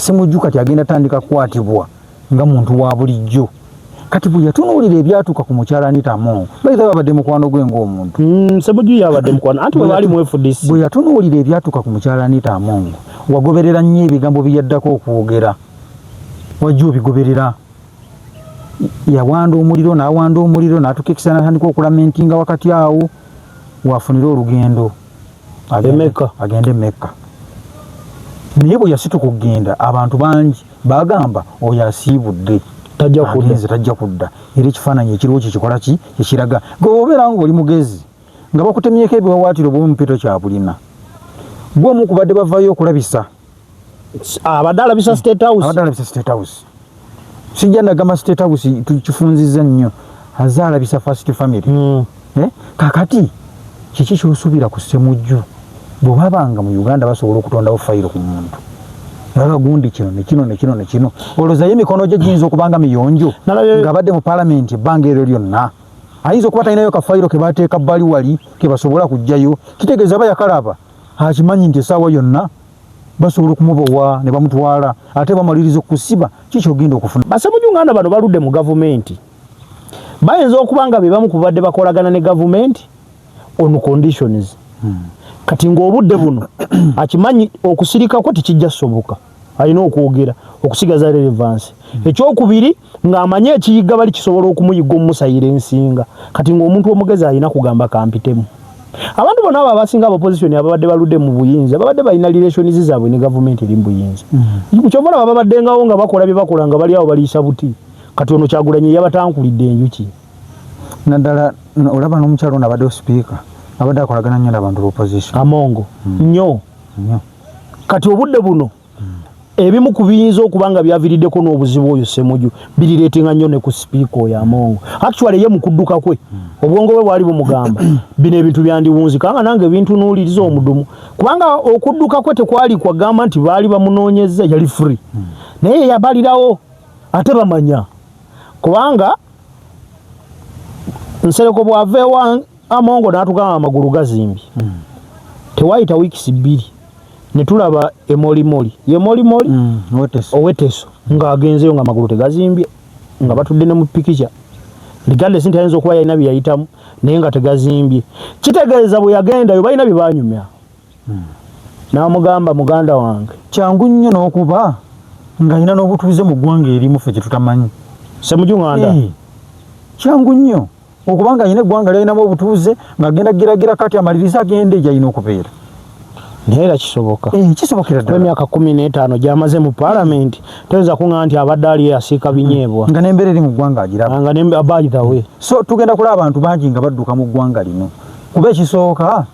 Ssemujju kati agenda tandika kukwatibwa nga muntu wa bulijjo. Kati bwe yatunuulira ebyatuuka ku mukyala Anita Among bayita babadde mukwano gwe ng'omuntu. Ssemujju yabadde mukwano anti bwe bali mu FDC. Bwe yatunuulira ebyatuuka ku mukyala Anita Among wagoberera nnyo ebigambo bye yaddako okwogera. Wajja obigoberera. Yawanda omuliro n'atukekisa n'atandika okulamentinga wakati awo waafunira olugendo agende Mecca. Naye bwe yasituka okugenda abantu bangi bagamba oyo asiibudde tajja kudda era ekifaananyi ekiriwo kikikola ki ekiraga gweobeera nga oli mugezi nga bakutemyeko ebiwawaatiro bw'omupito kyabulina gwe omu kubadde bavayo okulabisa abadde alabisa State House. Sijja nagamba State House tukifunzizza nnyo azaalabisa First Family. Kakati kiki ky'osuubira ku Ssemujju bw'obabanga mu Uganda basobola okutondawo fayiro ku muntu gundi kino nekino olowoozayo emikono gye giyinza okubanga miyonjo ng'abadde mu paalamenti ebbanga eryo lyonna ayinza okuba talinayo kafayiro ke bateeka bbali wali ke basobola kujjayo kitegeeza aba yakalaba akimanyi nti essaawa yonna basobola okumubowa ne bamutwala ate bamaliriza okusiba kikyogenda okufuna. Bassemujju Nganda bano baludde mu gavumenti bayinza okuba nga be bamu kubadde bakolagana ne gavumenti on conditions. Kati ng'obudde buno akimanyi okusirika kwe tekijja soboka alina okwogera okusigaza relevance. Ekyokubiri ng'amanye ekiyiga bali kisobola okumuyiga omusayira ensinga kati ng'omuntu omugezi alina kugamba kampitemu. Abantu bonna abo abasinga opposition ababadde baludde mu buyinza babadde balina relations zaabwe ne gavumenti eri mu buyinza. Kyobola babaddengawo nga bakola bye bakola nga bali awo baliisa buti kati ono Kyagulanyi yabatankulidde enjuki. Naddala olaba n'omukyalo ono abadde speaker abadde akolagana nnyo n'abantu b'opposition. Amongo nnyo kati obudde buno ebimu ku biyinza okuba nga byaviiriddeko n'obuzibu oyo Ssemujju birireetinga nnyo ne ku speaker oyo Amongo. Actually ye mu kudduka kwe obwongo bwe bwali bumugamba bino ebintu byandiwunzika nga nange ebintu nuuliriza omudumu kubanga okudduka kwe tekwali kwagamba nti baali bamunoonyezza yali free naye yabalirawo ate bamanya kubanga Nsereko bw'aveewo Amongo n'atugamba amagulu gazimbye. Tewayita wiikisi bbiri ne tulaba emolimoli Oweteso ng'agenzeyo nga amagulu tegazimbye nga batudde ne mu pikica regardless nti ayinza okuba yalina bye yayitamu naye nga tegazimbye kitegeeza bwe yagendayo balina bye banyumya. N'amugamba muganda wange kyangu nnyo n'okuba ng'alina n'obutuuze mu ggwanga erimu ffe kye tutamanyi. Ssemujju Nganda kyangu nnyo okubanga alina eggwanga lyalinamu obutuuze ng'agenda geragira kati amaliriza agende gy'alina okubeera. Naye era kisoboka. Kisobokera ddala. Emyaka 15 gy'amaze mu paalamenti toyinza kuŋŋamba nti abadde ali asiika binyeebwa. Nga n'embeera eri mu ggwanga agiraba. Nga n'embeera so tugenda kulaba abantu bangi nga badduka mu ggwanga lino. Kuba ekisooka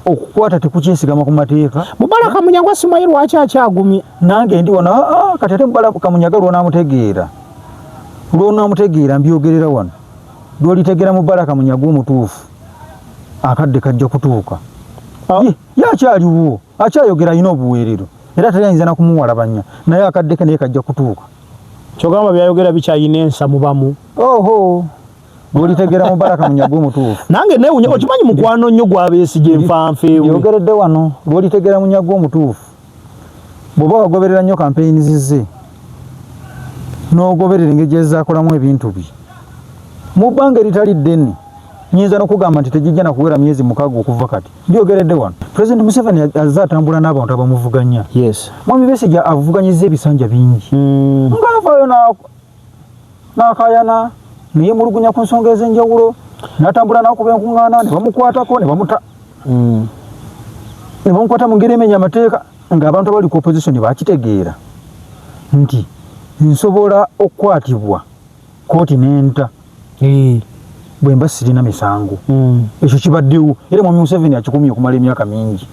okukwata tekukyesigama ku mateeka. Mubaraka Munyaga simanyi lwaki akyagumye. Nange ndi wano kati ate Mubaraka Munyaga lw'onaamutegeera mbyogerera wano. Lw'olitegera Mubaraka Munyaga omutuufu akadde kajja kutuuka. Yakyaliwo akyayogera alina obuweerero era tayinza na kumuwalabanya naye akadde ke naye kajja kutuuka. Kyogamba byayogera bikyayina ensa mu bamu. Lw'olitegera Mubaraka Munyaga omutuufu. Nange neewunya okimanyi mukwano nnyo gw'abeesigye nfanfeewe. Yogeredde wano lw'olitegera Munyaga omutuufu bw'oba wagoberera nnyo kampeyini zizze n'ogoberera engeri gye zaakolamu ebintu bye mu bbanga eritali ddene nyinza n'okugamba nti tegijja na kuwera myezi 6 okuva kati. Byogeredde wano President Museveni azze atambula n'abantu abamuvuganya. Mwami Besigye avuganyizza ebisanja bingi ng'avaayo n'akayana naye mulugunya ku nsonga ez'enjawulo n'atambula n'akuba enkuŋŋaana ne bamukwatako ne bamukwata mu ngeri emenya amateeka ng'abantu abali ku opposition bakitegeera nti nsobola okukwatibwa kooti n'enta bwe mba sirina misango. Ekyo kibaddewo era Mwami Museveni akikumye okumala emyaka mingi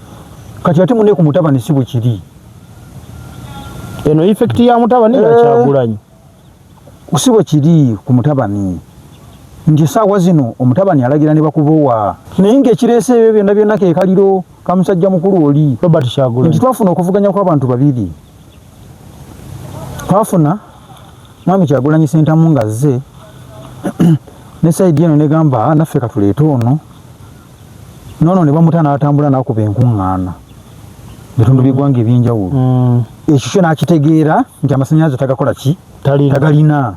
kati ate munne ku mutabani si bwe kiri. Eno effect ya mutabani Kyagulanyi si bwe kiri ku mutabani nti essaawa zino omutabani alagira ne bakubowa naye ng'ekireese ebyo byonna byonna ke kaliro ka musajja mukulu oli Robert Kyagulanyi nti twafuna okuvuganya kw'abantu babiri. Twafuna Mwami Kyagulanyi Ssentamu ng'azze ne saidi eno negamba naffe katuleete ono noono ne bamuta n'atambula n'akuba enkuŋŋaana bitundu by'eggwanga eby'enjawulo. ekyo kyo nakitegeera nti amasannyalaze tagakola ki tagalina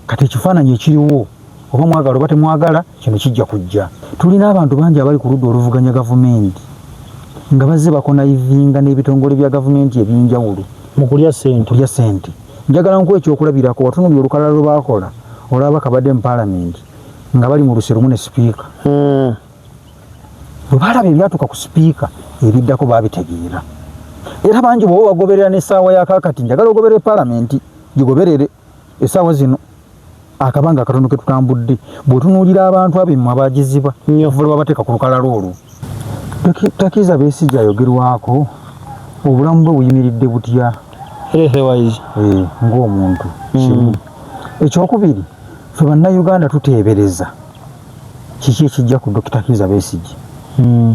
kati ekifaananyi ekiriwo oba mwagala oba temwagala kino kijja kujja. Tulina abantu bangi abali ku ludda oluvuganya gavumenti nga bazze bakonaivinga n'ebitongole bya gavumenti eby'enjawulo mu kulya ssente. Njagala nkuwa ekyokulabirako watunuulira olukalala lwe baakola olaba kabadde mu paalamenti nga bali mu luserumu ne sipiika. Bwe baalaba ebyatuuka ku sipiika ebiddako baabitegeera. Era bangi bw'oba wagoberera n'essaawa ya kaakati njagala ogoberere paalamenti gigoberere essaawa zino akabanga akatono ke tutambudde bw'otunuulira abantu ab'emmwe abaagiziba vula babateeka ku lukalala olwo. Takiza Besigye ayogerwako obulamu bwe buyimiridde butya ng'omuntu kimu. Ekyokubiri ffe bannayuganda tuteebereza kiki ekijja ku Dr. Kiza Besigye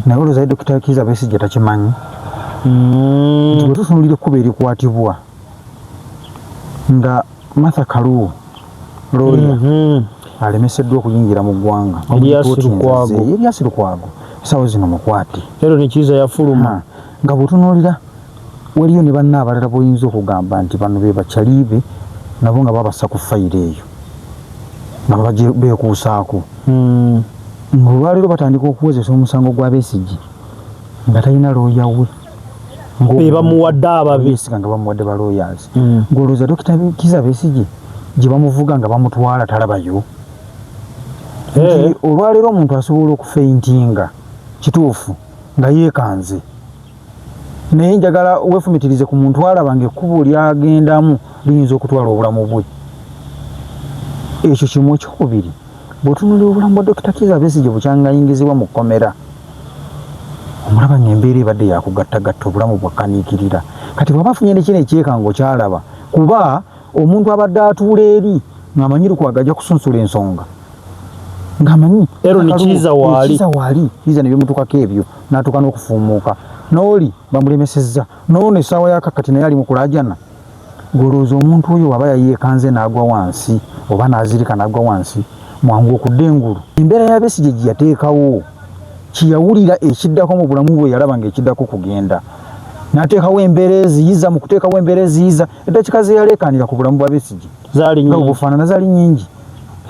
naye olowooza Dr. Kiza Besigye takimanyi nti bwe tutunuulira ekkuba erikwatibwa nga Martha Karua looya alemeseddwa okuyingira mu ggwanga Erias Lukwago essaawa zino mukwate leero ne Kiza yafuluma nga bw'otunuulira waliyo ne banna abalala b'oyinza okugamba nti bano be bakyaliibe nabo nga babassa ku fayiro eyo nga beekuusaako ng'olwaleero batandika okuwozesa omusango gwa Besigye nga talina looya we bamuwadde ababesiga nga bamuwadde balooyazi ng'olowooza Dr. Kiza Besigye gye bamuvuga nga bamutwala talabayo nti olwaleero omuntu asobola okufeintinga kituufu nga yeekanze naye njagala weefumitirize ku muntu alaba ng'ekkubo lyagendamu liyinza okutwala obulamu bwe. Ekyo kimu. Ekyokubiri bw'otunuulira obulamu bwa Dr. Kiza Besigye bukyangayingizibwa mu kkomera omulaba ng'embeera ebadde yakugattagatta obulamu bwakkaniikirira kati bw'aba afunye ne kino ekyekango kyalaba kuba omuntu abadde atuula eri ng'amanyi Lukwago ajja kusunsula ensonga ng'amanyi ero ne Kiza waali Kiza ne bimutukako ebyo n'atuuka n'okufuumuuka n'oli bamulemesezza n'ono essaawa yakakati naye ali mu kulaajana. Golowooza omuntu oyo aba yayeekanze n'agwa wansi oba n'azirika n'agwa wansi mwangu okudda engulu. Embeera ya Besigye gye yateekawo kiyawulira ekiddako mu bulamu bwe yalaba ng'ekiddako kugenda n'ateekawo embeera eziyiza. Mu kuteekawo embeera eziyiza eddakiika ze yaleekaanira ku bulamu bwa Besigye nga obufaanana zaali nnyingi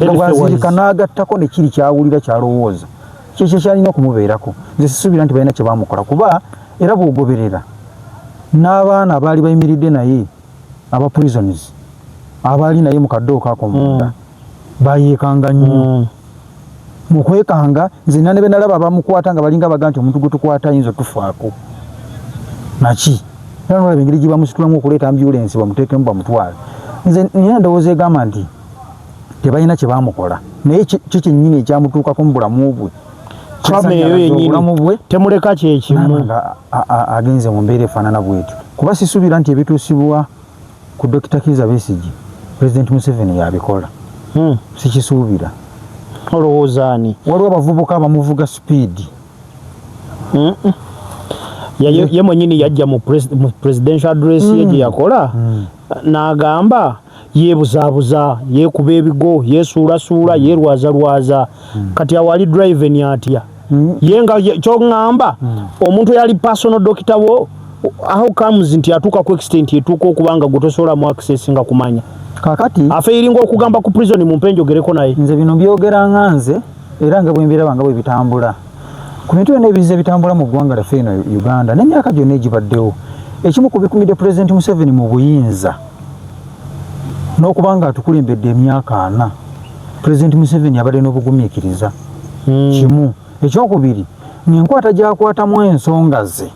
nga bw'azirika n'agattako ne kiri kyawulira kyalowooza kyekyo kyalina okumubeerako. Nze sisuubira nti balina kye baamukola kuba era bw'ogoberera n'abaana abaali bayimiridde naye aba prisons abaali naye mu kaddooka ako munda bayeekanga nnyo. Mu kwekanga nzenna ne be nalaba abamukwata nga balinga baga nti omuntu gwe tukwata ayinza otufaako naki era nolaba engeri gye bamusitulamu okuleeta ambulensi bamuteekemu bamutwale. Nze nina ndowooza egamba nti tebalina kye baamukola naye kyo kyennyini ekyamutuukako mu bulamu bwe eyo yennyini temuleka kyekimu agenze mu mbeera efaanana bwetyo kuba sisuubira nti ebituusibwa ku Dr. Kiza Besigye President Museveni yabikola sikisuubira. Olowoozaani waliwo abavubuka abamuvuga sipiidi ye mwennyini yajja mu presidential address ye gye yakola n'agamba yeebuzaabuza yeekuba ebigo yeesuulasuula yeerwazalwaza kati awali driveni atya ye nga kyoŋŋamba omuntu yali personal doctor wo how comes nti atuuka ku extent etuuka okuba nga gwe tosobola mu access nga kumanya kakati afeiringa okugamba ku prison mu mpenjogereko naye. Nze bino byogera nganze era nga bwembiraba nga bwe bitambula ku bintu byonna ebize bitambula mu ggwanga lyaffe eno Uganda n'emyaka gyonna egibaddewo. Ekimu ku bikumidde President Museveni mu buyinza n'okuba nga atukulembedde emyaka 4 President Museveni abadde n'obugumiikiriza kimu. Ekyokubiri ng'enkwata gy'akwatamu ensonga ze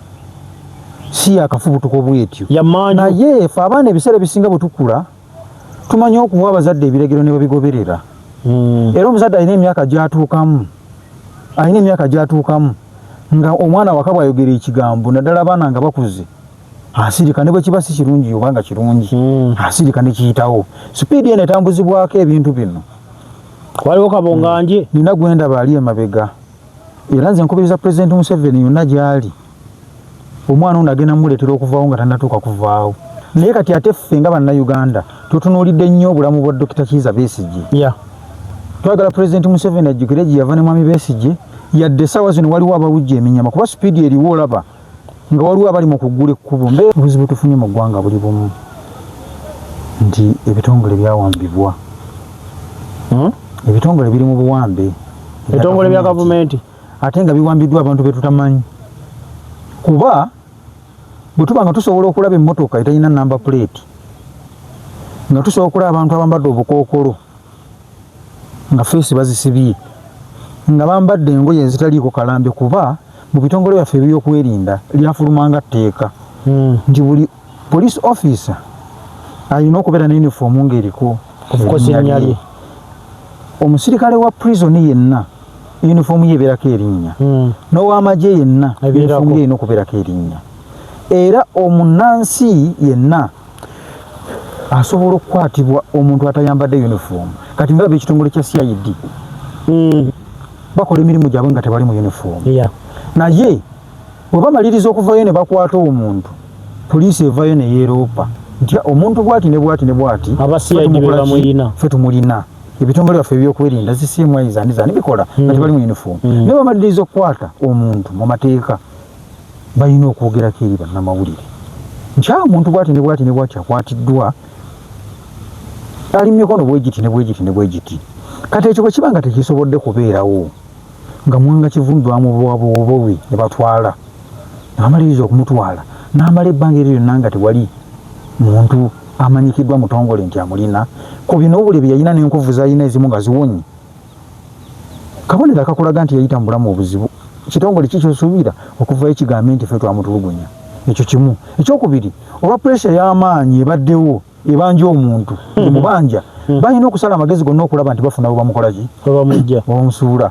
si yakafubutuko bwetyo naye ffe abaana ebiseera ebisinga bwe tukula tumanyi okuwa abazadde ebiregero ne babigoberera. Era omuzadde alina emyaka gy'atuukamu nga omwana waka bw'ayogera ekigambo naddala abaana nga bakuze asirika ne bwe kiba si kirungi oba nga kirungi asirika ne kiyitawo. Sipiidi eno etambuzibwako ebintu bino. Waliwo kabonganje nina gwendaba ali emabega era nze nkubiriza President Museveni yonna gy'ali omwana ono agenda muleetera okuvaawo nga tannatuuka kuvaawo. Naye kati ate ffe nga bannayuganda tutunuulidde nnyo obulamu bwa Dr. Kiza Besigye. Twagala President Museveni ajjukire gye yava ne mwami Besigye yadde essaawa zino waliwo abawujja eminyama kuba sipiidi eriwo olaba nga waliwo abali mu kuggula ekkubo. Obuzibu tufunye mu ggwanga buli bumu nti ebitongole byawambibwa. Ebitongole biri mu buwambe, ebitongole bya gavumenti, ate nga biwambiddwa abantu be tutamanyi. Kuba bwe tuba nga tusobola okulaba emmotoka etalina namba plate, nga tusobola okulaba abantu abambadde obukookolo nga feesi bazisibye, nga bambadde engoye ezitaliiko kalambe, kuba mu bitongole byaffe ebyokwerinda lyafulumanga tteeka nti buli police officer alina okubeera ne yunifoomu ng'eriko erinnya lye. Omusirikale wa prison yenna yunifoomu ye ebeerako erinnya, n'ow'amagye yenna yunifoomu ye erina okubeerako erinnya, era omunnansi yenna asobola okukwatibwa omuntu atayambadde yunifoomu. Kati nga ekitongole kya CID bakola emirimu gyabwe nga tebali mu yunifoomu, naye bwe bamaliriza okuvayo ne bakwata omuntu, poliisi evaayo ne yeeroopa nti omuntu bw'ati ne bw'ati ne bw'ati ffe tumulina. Ebitongole byaffe ebyokwerinda zisiimu zani bikola nga tebali mu yunifoomu. Naye bamaliriza okukwata omuntu mu mateeka balina okwogerako eri bannamawulire nti omuntu bw'ati ne bw'ati ne bw'ati akwatiddwa, ali mu mikono bwegiti ne bwegiti ne bwegiti. Kati ekyo bwe kiba nga tekisobodde kubeerawo, nga Mwanga Kivumbi bamubowabowe ne batwala, ne bamaliriza okumutwala, n'amala ebbanga eryo lyonna nga tewali muntu amanyikiddwa mutongole nti amulina. Ku bino obule bye yalina n'enkovu z'alina ezimu nga ziwonye, kabonero akakulaga nti yayita mu bulamu obuzibu. Kitongole kikyosuubira okuvayo kigambe nti ffe twamutulugunya. Ekyo kimu. Ekyokubiri, olwa puresha y'amaanyi ebaddewo ebanja omuntu mubanja, balina okusala amagezi gonna okulaba nti bafuna bwe bamukola ki, bamusuula.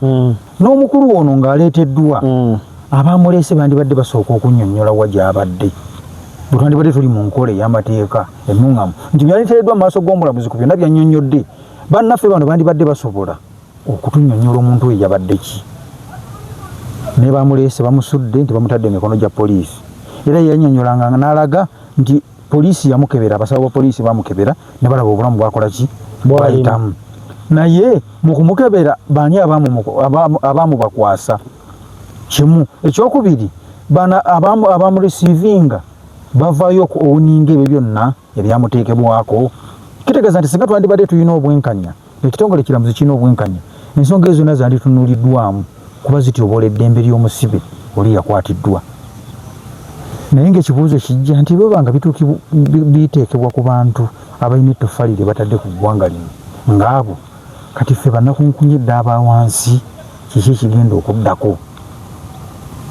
N'omukulu ono ng'aleeteddwa, abaamuleese bandibadde basooka okunnyonnyola wa gy'abadde. Bwe twandibadde tuli mu nkola ey'amateeka ennuŋŋamu nti byaleeteddwa mu maaso g'omulamuzi ku byonna byannyonnyodde, bannaffe bano bandibadde basobola okutunnyonnyola omuntu oyo yabadde ki. Ne bamuleese bamusudde nti bamutadde emikono gya poliisi, era yannyonnyolanga n'alaga nti poliisi yamukebera, abasawo ba poliisi bamukebera ne balaba obulamu bwakola ki, bwayitamu. Naye mu kumukebera baani abaamubakwasa? Kimu. Ekyokubiri, bana abamuresiivinga bavaayo okuwuninga ebyo byonna ebyamuteekebwako. Kitegeeza nti singa twandibadde tulina obwenkanya, ekitongole kiramuzi kirina obwenkanya, ensonga ezo zonna zanditunuuliddwamu kuba zityoboola eddembe ly'omusibe oli yakwatiddwa. Naye ng'ekibuuzo kijja nti bwe banga biteekebwa ku bantu abalina ettoffaali lye batadde ku ggwanga lino ng'abo, kati ffe bannakunkunyedde aba wansi, kiki ekigenda okuddako?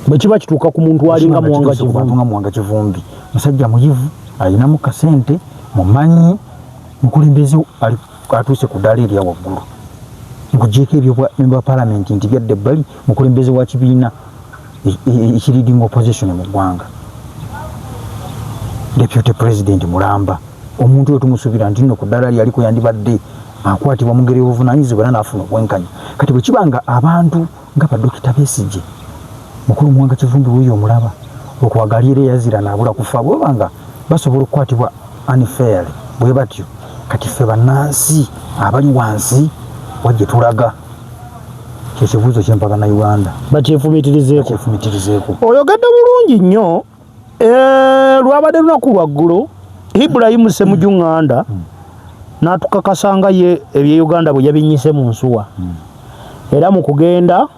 Bwe kiba kituuka ku muntu alinga Mwanga Kivumbi, musajja muyivu, alinamu kasente, mumanyi, mukulembeze atuuse ku ddaala erya waggulu. Nkugyeko ebyo bwa palamenti nti byadde ebbali, mukulembeze wa kibiina ekiridinga opposition mu ggwanga, deputy president mulamba. Omuntu oyo tumusuubira nti nno ku ddaala lyaliko yandibadde akwatibwa mu ngeri y'obuvunaanyizibwa era n'afuna obwenkanya. Kati bwe kiba nga abantu nga Badokita Besigye, mukulu Mwanga Kivumbi wuyo omulaba, okwagali era yazira n'abula kufa, bwe banga basobola okukwatibwa unfairly bwe batyo, kati ffe bannansi abali wansi wajje tulaga. Kyekibuuzo ky'empaka Uganda bakyefumitirizeeko. Oyogedde bulungi nnyo. Lwabadde lunaku lwaggulu Ibrahim Ssemujunganda n'atukakasanga ye ebye-Uganda bwe yabinyise mu nsuwa, era mu kugenda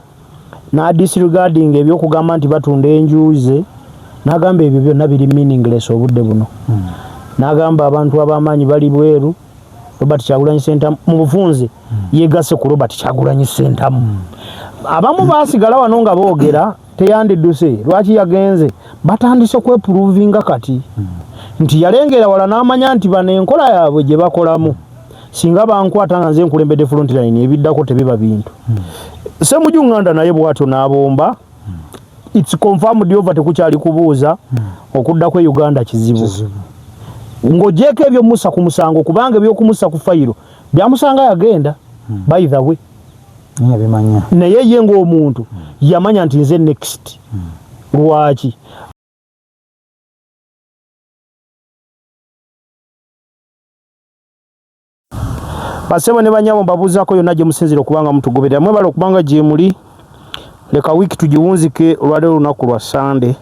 n'adisregarding ebyokugamba nti batunda enjuuze, n'agamba ebyo byonna biri meaningless obudde buno. N'agamba abantu ab'amaanyi bali bweru, Robert Kyagulanyi Ssentamu mu bufunze yeegasse ku Robert Kyagulanyi Ssentamu. Abamu baasigala wano nga boogera teyandidduse lwaki yagenze, batandise okwepuruvinga kati nti yalengera wala n'amanya nti bano enkola yaabwe gye bakolamu singa bankwata nga nze nkulembedde frontline ebiddako tebiba bintu. Ssemujunganda naye bw'atyo n'abomba. It's confirmed over tekukyali kubuuza okuddako e Uganda kizibu. Ng'ogyeko ebyo Musa ku musango kubanga eby'okumusa ku fayiro byamusanga yagenda by the way. Naye ye ng'omuntu yamanya nti nze next. Lwaki? Basebo ne banyabo mbabuuzaako yonna gye musinzira okubanga mutugoberera. Mwebala okubanga gye muli. Leka wiiki tugiwunzike olwaleero lunaku lwa Sande.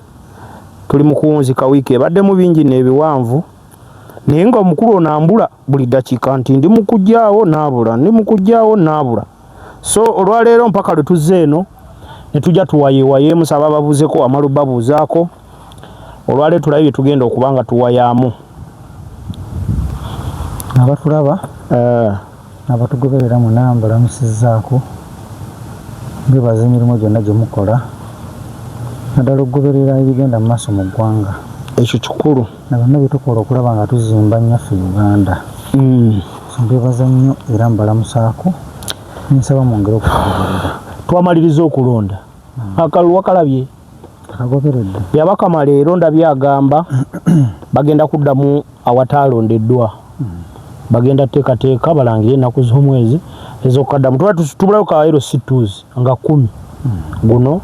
tuli mu kuwunzika wiiki ebaddemu bingi n'ebiwanvu naye nga omukulu onambula buli dakiika nti ndi mu kujjaawo naabula ndi mu kujjaawo naabula so olwaleero mpaka lwe tuzze eno ne tujja tuwayeewayeemu saba babuuzeko amalu babuuzaako olwaleero tulabye tugenda okuba nga tuwayaamu abatulaba abatugoberera muna mbalamusizzaako bebaza emirimu gyonna gye mukola naddala okugoberera ebigenda mu maaso mu ggwanga ekyo kikulu na bonna byetukola okulaba nga tuzimba nnyaffe Uganda so mbebaza nnyo era mbalamusaako nsaba mwongere okutugoberera twamaliriza okulonda akalulu wakalabye akagoberedde yabakama leero ndabye agamba bagenda kuddamu awataalondeddwa bagenda teekateeka balangire ennaku z'omwezi ez'okukaddamu tubulayo ka LC2s nga 10 guno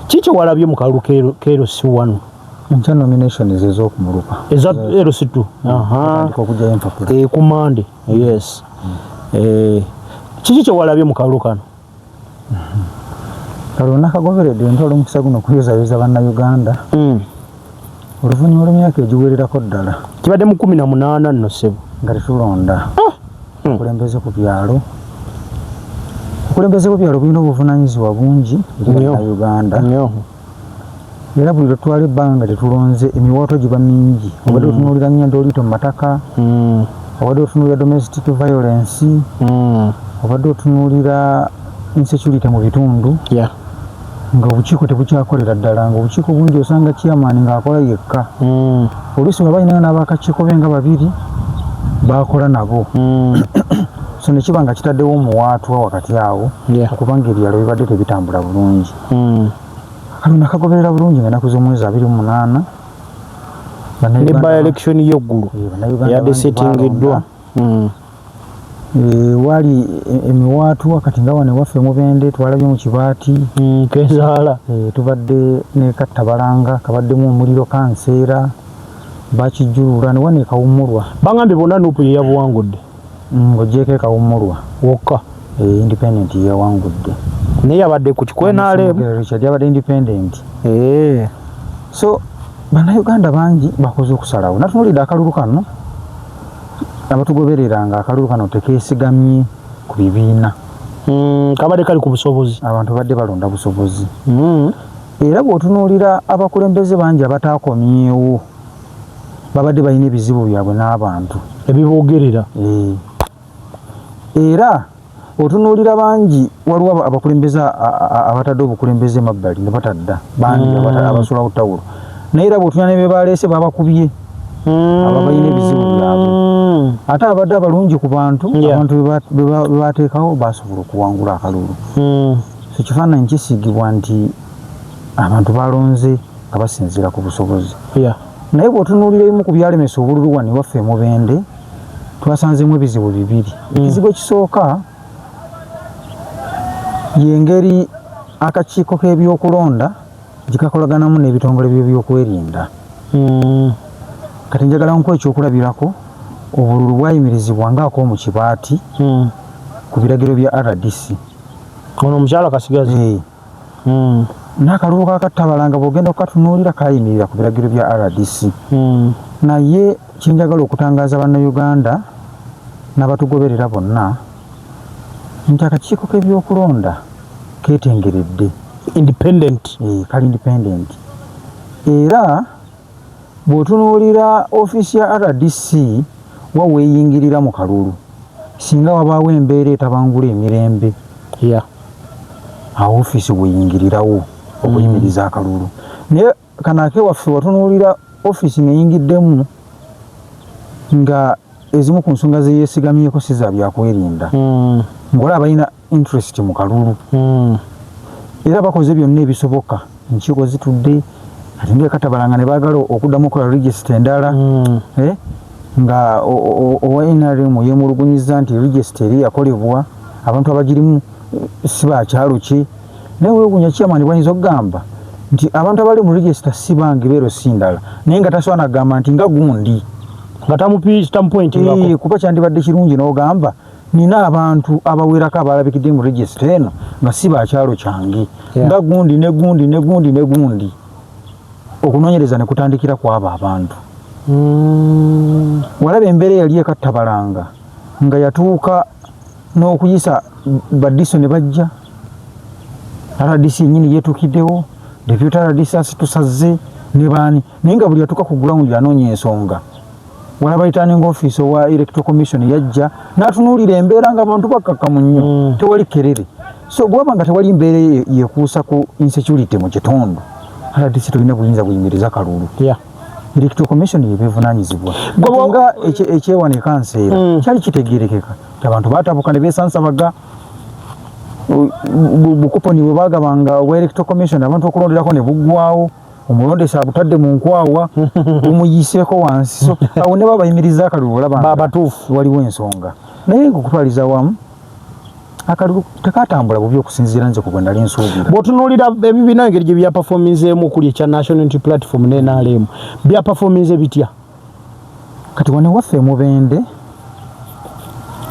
kiki walabye mu kalulu KLC1 nkya nominations ez'okumuluka eza LC2 okugyayo empapula ku Monday yes kiki kye walabye mu kalulu kano kalulu nakagoberedde ntwala omukisa guno okuyozayoza bannayuganda oluvannyuma lw'emyaka egiwererako ddala kibadde mu 18 nno ssebo nga tetulonda okulembeze ku byalo bulina obuvunaanyizibwa bungi eri bannayuganda era buli lwetwala ebbanga nga tetulonze emiwaatwa giba mingi obadde otunuulira nnyendo olito mu mataka obadde otunuulira domestic violence obadde otunuulira insecurity mu bitundu nga obukiiko tebukyakolera ddala nga obukiiko bungi osanga chairman ng'akola yekka oluusi bwe balinayo n'abakakiiko be nga babiri bakola nabo so nekiba nga kitaddewo omuwaatwa wakati awo okubanga ebyalo bibadde tebitambula bulungi kano nakagoberera bulungi nga ennaku z'omwezi 28 ne by election y'eggulu yadde settingiddwa wali emiwaatwa kati nga wano ewaffe Mubende twalabye mu Kibaati Kezaala tubadde ne Kattabalanga kabaddemu omuliro kanseera bakijjulula ne wane Kawummulwa bangambye bonna nuupu ye yabuwangudde ng'ogyeko Kawummulwa wokka independent yawangudde naye yabadde ku kikwenaale Richard yabadde independent so bannayuganda bangi bakoze okusalawo natunuulidde akalulu kano abatugoberera nga akalulu kano tekeesigamye ku bibiina kabadde kali ku busobozi abantu badde balonda busobozi era bw'otunuulira abakulembeze bangi abataakomyewo babadde balina ebizibu byabwe n'abantu ebiboogerera era otunuulira bangi waliwo abakulembeze abatadde obukulembeze mabbali ne batadda bangi abasulawo ttawulo naye era bw'otunuulira ne be baleese babakubye ababalina ebizibu byabwe ate abadde abalungi ku bantu abantu be bateekawo basobola okuwangula akalulu so kifaananyi kisiigibwa nti abantu balonze nga basinziira ku busobozi naye bw'otunuulira ebimu ku byalemesa obululu wano ewaffe Mubende twasanzemu ebizibu bibiri ekizibu ekisooka yengeri akakiiko k'ebyokulonda gikakolaganamu n'ebitongole by'ebyokwerinda kati njagala nkuwa ekyokulabirako obululu bwayimirizibwa ng'ak'omu Kibaati ku biragiro bya RDC ono omukyala Kasigazi n'akalulu ka Kattabalanga bw'ogenda okukatunuulira kayimirira ku biragiro bya RDC naye kyenjagala okutangaaza bannayuganda n'abatugoberera bonna nti akakiiko k'ebyokulonda keetengeredde independent kali independent era bw'otunuulira ofiisi ya RDC wa weeyingirira mu kalulu singa wabaawo embeera etabangula emirembe awo ofiisi weeyingirirawo okuyimiriza akalulu naye kano akewaffe watunuulira ofiisi ng'eyingiddemu nga ezimu ku nsonga zeyeesigamyeko si za byakwerinda ng'olaba balina interest mu kalulu era bakoze byonna ebisoboka enkiiko zitudde ate nga Kattabalanga ne baagala okuddamu okola regisita endala nga owa NRM yeemulugunyiza nti regisita eri yakolebwa abantu abagirimu si bakyalo kye naye weewuunya chairman bwayinza okugamba nti abantu abali mu regisita si bange beero si ndala naye nga tasobola nagamba nti nga gundi nga tamupointingako kuba kyandibadde kirungi n'ogamba nina abantu abawerako abalabikidde mu regisita eno nga si bakyalo kyange nga gundi ne gundi ne gundi ne gundi okunoonyereza ne kutandikira kwaba abantu. Walaba embeera yali ekattabalanga nga yatuuka n'okuyisa badiso ne bajja RDC nyini yetukiddewo deputy RDC asitusaze ne baani naye nga buli yatuuka ku ground yanoonya ensonga. Walaba returning office wa electoral commission yajja n'atunuulira embeera nga abantu bakkakkamu nnyo tewali kerere. So bwaba nga tewali mbeera yekuusa ku insecurity mu kitundu RDC tulina buyinza buyimiriza kalulu. Electoral commission yebevunaanyizibwa nga ekyewane kanseera kyali kitegeerekeka abantu baatabuka ne beesansa baga bukuponi bwe baagabanga obwa electoral commission abantu okulonderako ne buggwawo omulondesa abutadde mu nkwawa bumuyiseeko wansi. So awo ne babayimiriza akalulu olaba abatuufu waliwo ensonga naye ng'okutwaliza wamu akalulu tekatambula bubi okusinziira nze ku bwe nali nsuubira. Bw'otunuulira ebibiina engeri gye byapafominzeemu okuli ekya National Unity Platform ne NRM byapafominze bitya? Kati wano waffe Mubende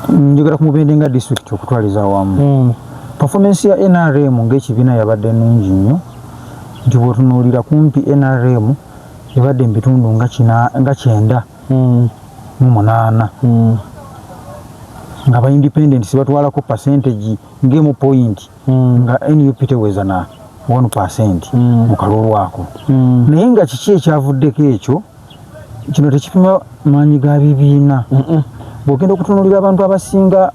njogera ku Mubende nga district okutwaliza wamu performance ya NRM ng'ekibiina yabadde nnungi nnyo nti bw'otunuulira kumpi NRM yabadde mu bitundu nga 9 nga ba independents batwalako percentage ngemu point nga NUP teweza na 1% mu kalulu ako. Naye nga kiki ekyavuddeko ekyo kino tekipima maanyi ga bibiina. Bw'ogenda okutunuulira abantu abasinga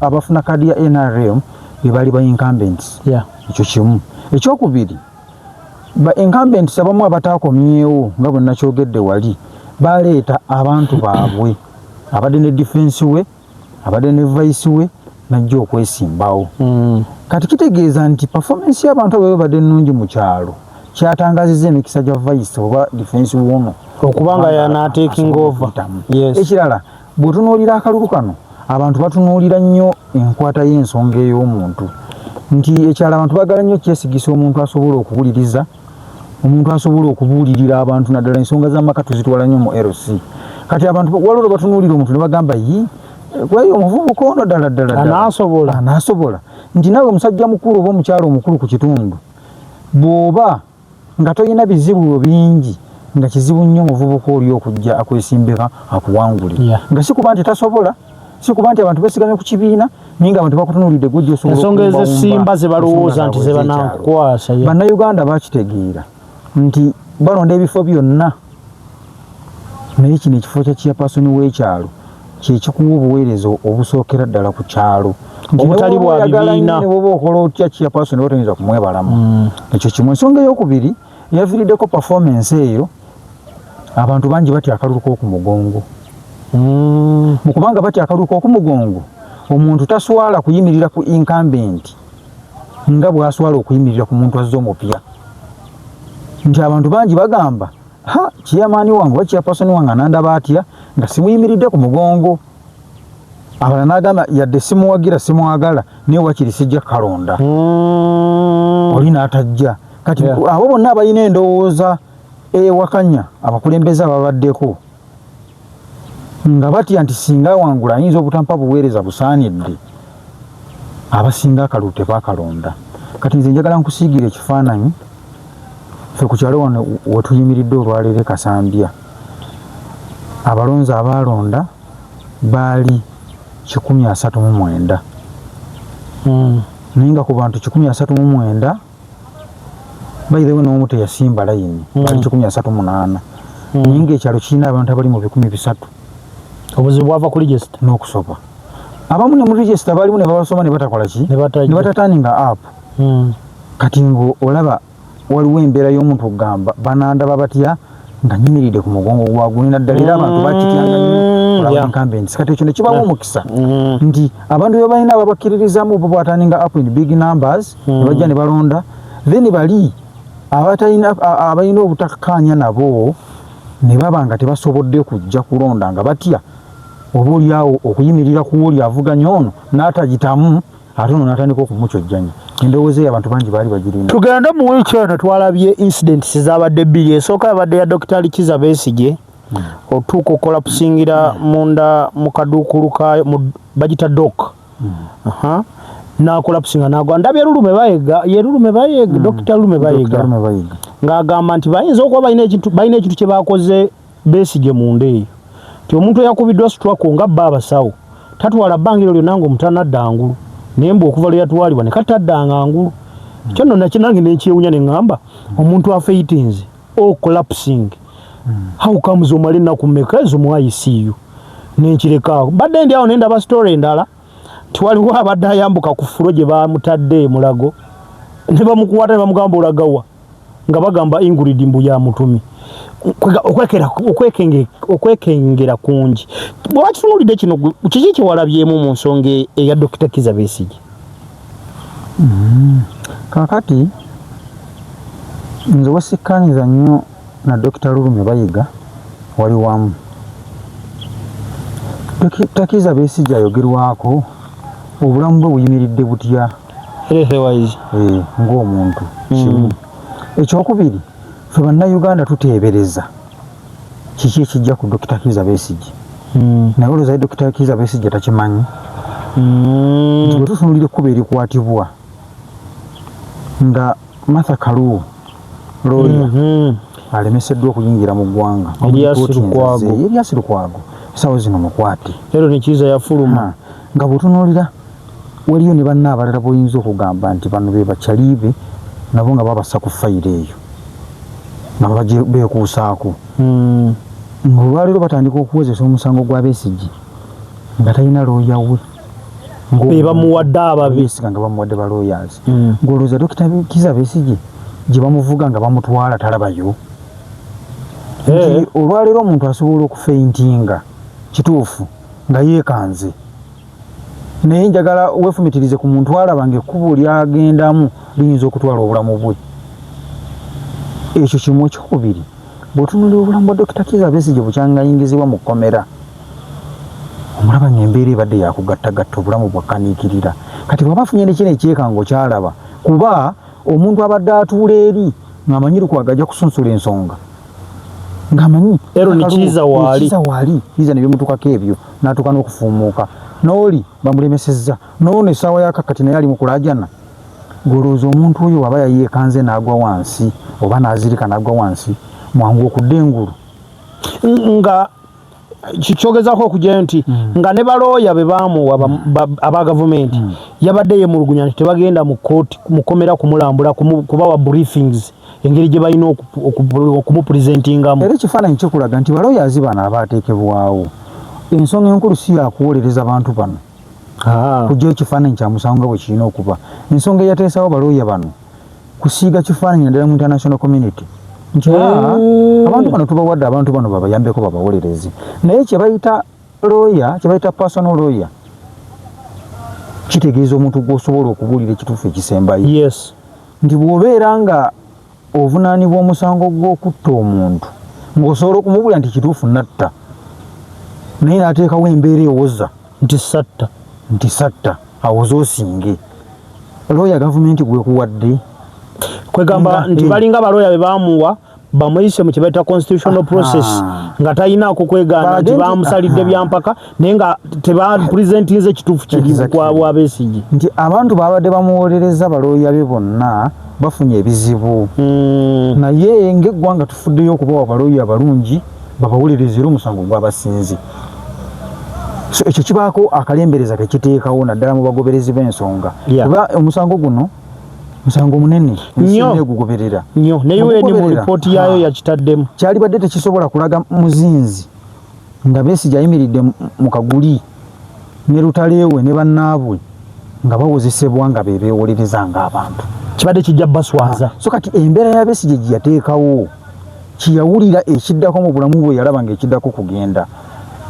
abafuna kadi ya NRM be bali ba incumbents. Ekyo kimu. Ekyokubiri ba incumbents abamu abataakomyewo nga bwe nakyogedde wali baleeta abantu baabwe abadde ne defense we abadde ne vice we najja okwesimbawo. Kati kitegeeza nti performance y'abantu abo badde nnungi mu kyalo kyatangazizza emikisa gya vice oba defense wono okubanga yana taking over. Ekirala bw'otunuulira akalulu kano abantu batunuulira nnyo enkwata y'ensonga ey'omuntu nti ekyala abantu bagala nnyo kyesigisa omuntu asobola okuwuliriza omuntu asobola okubuulirira abantu naddala ensonga z'amaka tuzitwala nnyo mu LC. Kati abantu waliwo batunuulira omuntu ne bagamba kwayo omuvubuka ono ddala anaasobola nti nawe omusajja mukulu oba omukyalo omukulu ku kitundu bw'oba nga tolina bizibu bingi nga kizibu nnyo omuvubuka oli okujja akwesimbeka akuwangule nga si kuba nti tasobola si kuba nti abantu beesigamye ku kibiina naye nga abantu bakutunuulidde gujja osobola ensonga ezesimba ze balowooza nti ze banaakukwasa. Bannayuganda bakitegeera nti balonda ebifo byonna naye kino ekifo kya chairperson w'ekyalo kyekikuwa obuweereza obusookera ddala ku kyalo obutali bwa bibiina. Bwoba okola otya chairperson otayinza kumwebalamu. Ekyo kimu. Ensonga ey'okubiri eyaviiriddeko performance eyo abantu bangi batya akalulu k'okumugongo. Mu kubanga batya akalulu k'okumugongo omuntu taswala kuyimirira ku incumbent nga bw'aswala okuyimirira ku muntu azze omupya. Nti abantu bangi bagamba chairman wange oba chairperson wange anandaba atya nga simuyimiridde ku mugongo. Abalala n'agamba yadde simuwagira simwagala naye wakiri sijja kalonda oli n'atajja. Kati abo bonna abalina endowooza ewakanya abakulembeze ababaddeko nga batya nti singa wangula ayinza obutampa buweereza busaanidde abasinga akalulu tebaakalonda. Kati nze njagala nkusiigira ekifaananyi ffe ku kyalo wano wetuyimiridde olwaleero Kasambya abalonzi abaalonda baali 139 naye nga ku bantu 139 bayirewo n'omu teyasimba layini baali 138 naye ng'ekyalo kirina abantu abali mu 300. Obuzibu bwava ku register n'okusoba abamu ne mu register baalimu ne babasoma ne batakola ki ne batataninga app. Kati ng'olaba waliwo embeera y'omuntu okugamba banandaba batya nga nyimiridde ku mugongo gwaguni naddala era abantu bakityanga nnyo incumbents. Kati ekyo ne kibamu omukisa nti abantu be balina ababakkiririzaamu bo bwataninga up in big numbers ne bajja ne balonda then bali abalina obutakkaanya nabo ne baba nga tebasobodde kujja kulonda nga batya oba oliawo okuyimirira ku oli avuganya ono n'atagitamu ate ono n'atandika okumukyojjanya. Endowooza abantu bangi baali bagirina. Tugenda mu wiiki eno twalabye incidents zabadde bbiri. Esooka yabadde ya Dr. Likiza Besigye otuuka okolapusingira munda mu kaduukulu ka bagita doc na collapsinga nagwa ndabye Lulume Bayega Dr. Lulume Bayega ngagamba nti bayinza okuba balina ekintu kye bakoze Besigye mu ndeeyo ti omuntu eyakubiddwa stroke nga baba sawo tatwala bangiro lyonna ngomutanadda ngulu naye mbu okuva lwe yatwalibwa ne kataddanga ngulu kyo nno nakinange nekyewunya ne ŋŋamba omuntu afeitinze collapsing how comes omale ennaku mmeka ezo mu ICU nenkirekaako badde ndi awo nendaba story endala tiwaliwo abadde ayambuka ku fulo gye bamutadde Mulago ne bamukwata ne bamugamba olagawa nga bagamba Ingrid Mbuya Mutumi okwekengera kungi bw'oba kitunuulidde kino kiki kyewalabyemu mu nsonga eya Dr. Kizza Besigye? Kakati nze wasikkaanyiza nnyo na Dr. Lulume Bayega wali wamu. Dr. Kizza Besigye ayogerwako obulamu bwe buyimiridde butya ng'omuntu kimu. Ekyokubiri ffe bannayuganda tuteebereza kiki ekijja ku Dr. Kizza Besigye naye olowooza Dr. Kizza Besigye takimanyi nti bwe tutunuulira ekkuba erikwatibwa nga Martha Karua looya alemeseddwa okuyingira mu ggwanga Erias Lukwago essaawa zino mukwate ero ne Kizza yafuluma nga bw'otunuulira waliyo ne banna abalala b'oyinza okugamba nti bano be bakyaliibe nabo nga babassa ku fayiro eyo nga beekuusaako ng'olwaleero batandika okuwozesa omusango gwa Besigye nga talina looya we bamuwadde Besigye nga bamuwadde ba lawyers ng'olowooza Dr. Kizza Besigye gye bamuvuga nga bamutwala talabayo nti olwaleero omuntu asobola okufeintinga kituufu nga yeekanze naye njagala weefumitirize ku muntu alaba ng'ekkubo lyagendamu liyinza okutwala obulamu bwe. Ekyo kimu. Ekyokubiri bw'otunuulira obulamu bwa Dr. Kizza Besigye bukyangayingizibwa mu kkomera omulaba ng'embeera ebadde yakugattagatta obulamu bwakkaniikirira kati bw'aba afunye ne kino ekyekango kyalaba kuba omuntu abadde atuula eri ng'amanyi Lukwago ajja kusunsula ensonga ng'amanyi ero ne Kizza waali Kizza ne bimutukako ebyo n'atuuka n'okufuumuuka n'oli bamulemesezza n'ono essaawa yakakati naye ali mu kulaajana ng'olowooza omuntu oyo aba yayeekanze n'agwa wansi oba n'azirika n'agwa wansi mwangu okudda engulu nga kikyogezaako okugyayo nti nga ne balooya be baamuwa aba gavumenti yabadde yemulugunya nti tebagenda mu kooti mukomera kumulambula kubawa briefings engeri gye balina okumupresentingamu. Era ekifaananyi kikulaga nti balooyazi bano abaateekebwawo ensonga enkulu si yakuwolereza bantu bano kujjayo ekifaananyi kya musango nga bwe kirina okuba. Ensonga eyateesawo balooya bano kusiiga kifaananyi naddala mu international community nti abantu bano tubawadde abantu bano babayambeko babawolereze naye kye bayita lawyer kye bayita personal lawyer kitegeeza omuntu gw'osobola okubuulira ekituufu ekisembayo nti bw'obeera nga ovunaanibwa omusango gw'okutta omuntu ng'osobola okumubuulira nti kituufu natta naye n'ateekawo embeera ewoza nti satta awoza osinge lawyer gavumenti gwekuwadde kwegamba nti balinga balooya be baamuwa bamuyise mu kibaita constitutional process nga talinaako kwegaana nti bamusalidde byampaka naye nga tebapresentinze ekituufu kiri bwa Besigye nti abantu babadde bamuwolereza balooya be bonna bafunye ebizibu naye ng'eggwanga tufuddeyo okubawa balooya abalungi babawolereze era omusango gw'abasinzi. So ekyo kibaako akalembereza kekiteekawo naddala mu bagoberezi b'ensonga kuba omusango guno musango munene nnyo gugoberera nnyo naye weeni mu lipooti yaayo yakitaddemu kyali badde tekisobola kulaga muzinzi nga Besigye ayimiridde mu kaguli ne lutaleewe ne bannaabwe nga bawozesebwa nga be beewolereza ng'abantu kibadde kijja baswaza. So kati embeera ya Besigye gye yateekawo kiyawulira ekiddako mu bulamu bwe yalaba ng'ekiddako kugenda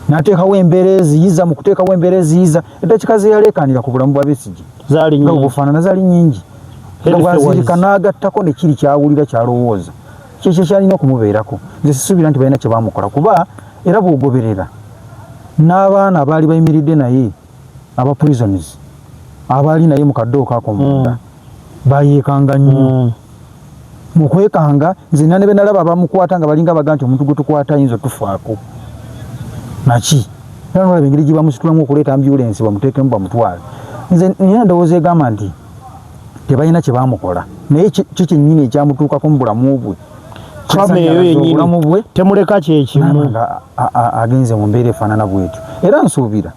n'ateekawo embeera eziyiza mu kuteekawo embeera eziyiza eddakiika ze yaleekaanira ku bulamu bwa Besigye zaali nga obufaanana zaali nnyingi bwazirika n'agattako ne kiri kyawulira kyalowooza kyekyo kyalina okumubeerako. Nze sisuubira nti balina kye baamukola kuba era bw'ogoberera n'abaana abaali bayimiridde naye aba prisons abaali naye mu kaddooka ako munda bayeekanga nnyo mu kwekanga nze nane be nalaba abamukwata nga balinga baga nti omuntu gwe tukwata ayinza otufaako naki era nolaba engeri gye bamusitulamu okuleeta ambulance bamuteekemu bamutwale nze nina ndowooza egamba nti tebalina kye baamukola naye kyekinnyini ekyamutuukako mu bulamu bwe trama eyo yennyini temuleka kyekimu agenze mu mbeera efaanana bwetyo era nsuubira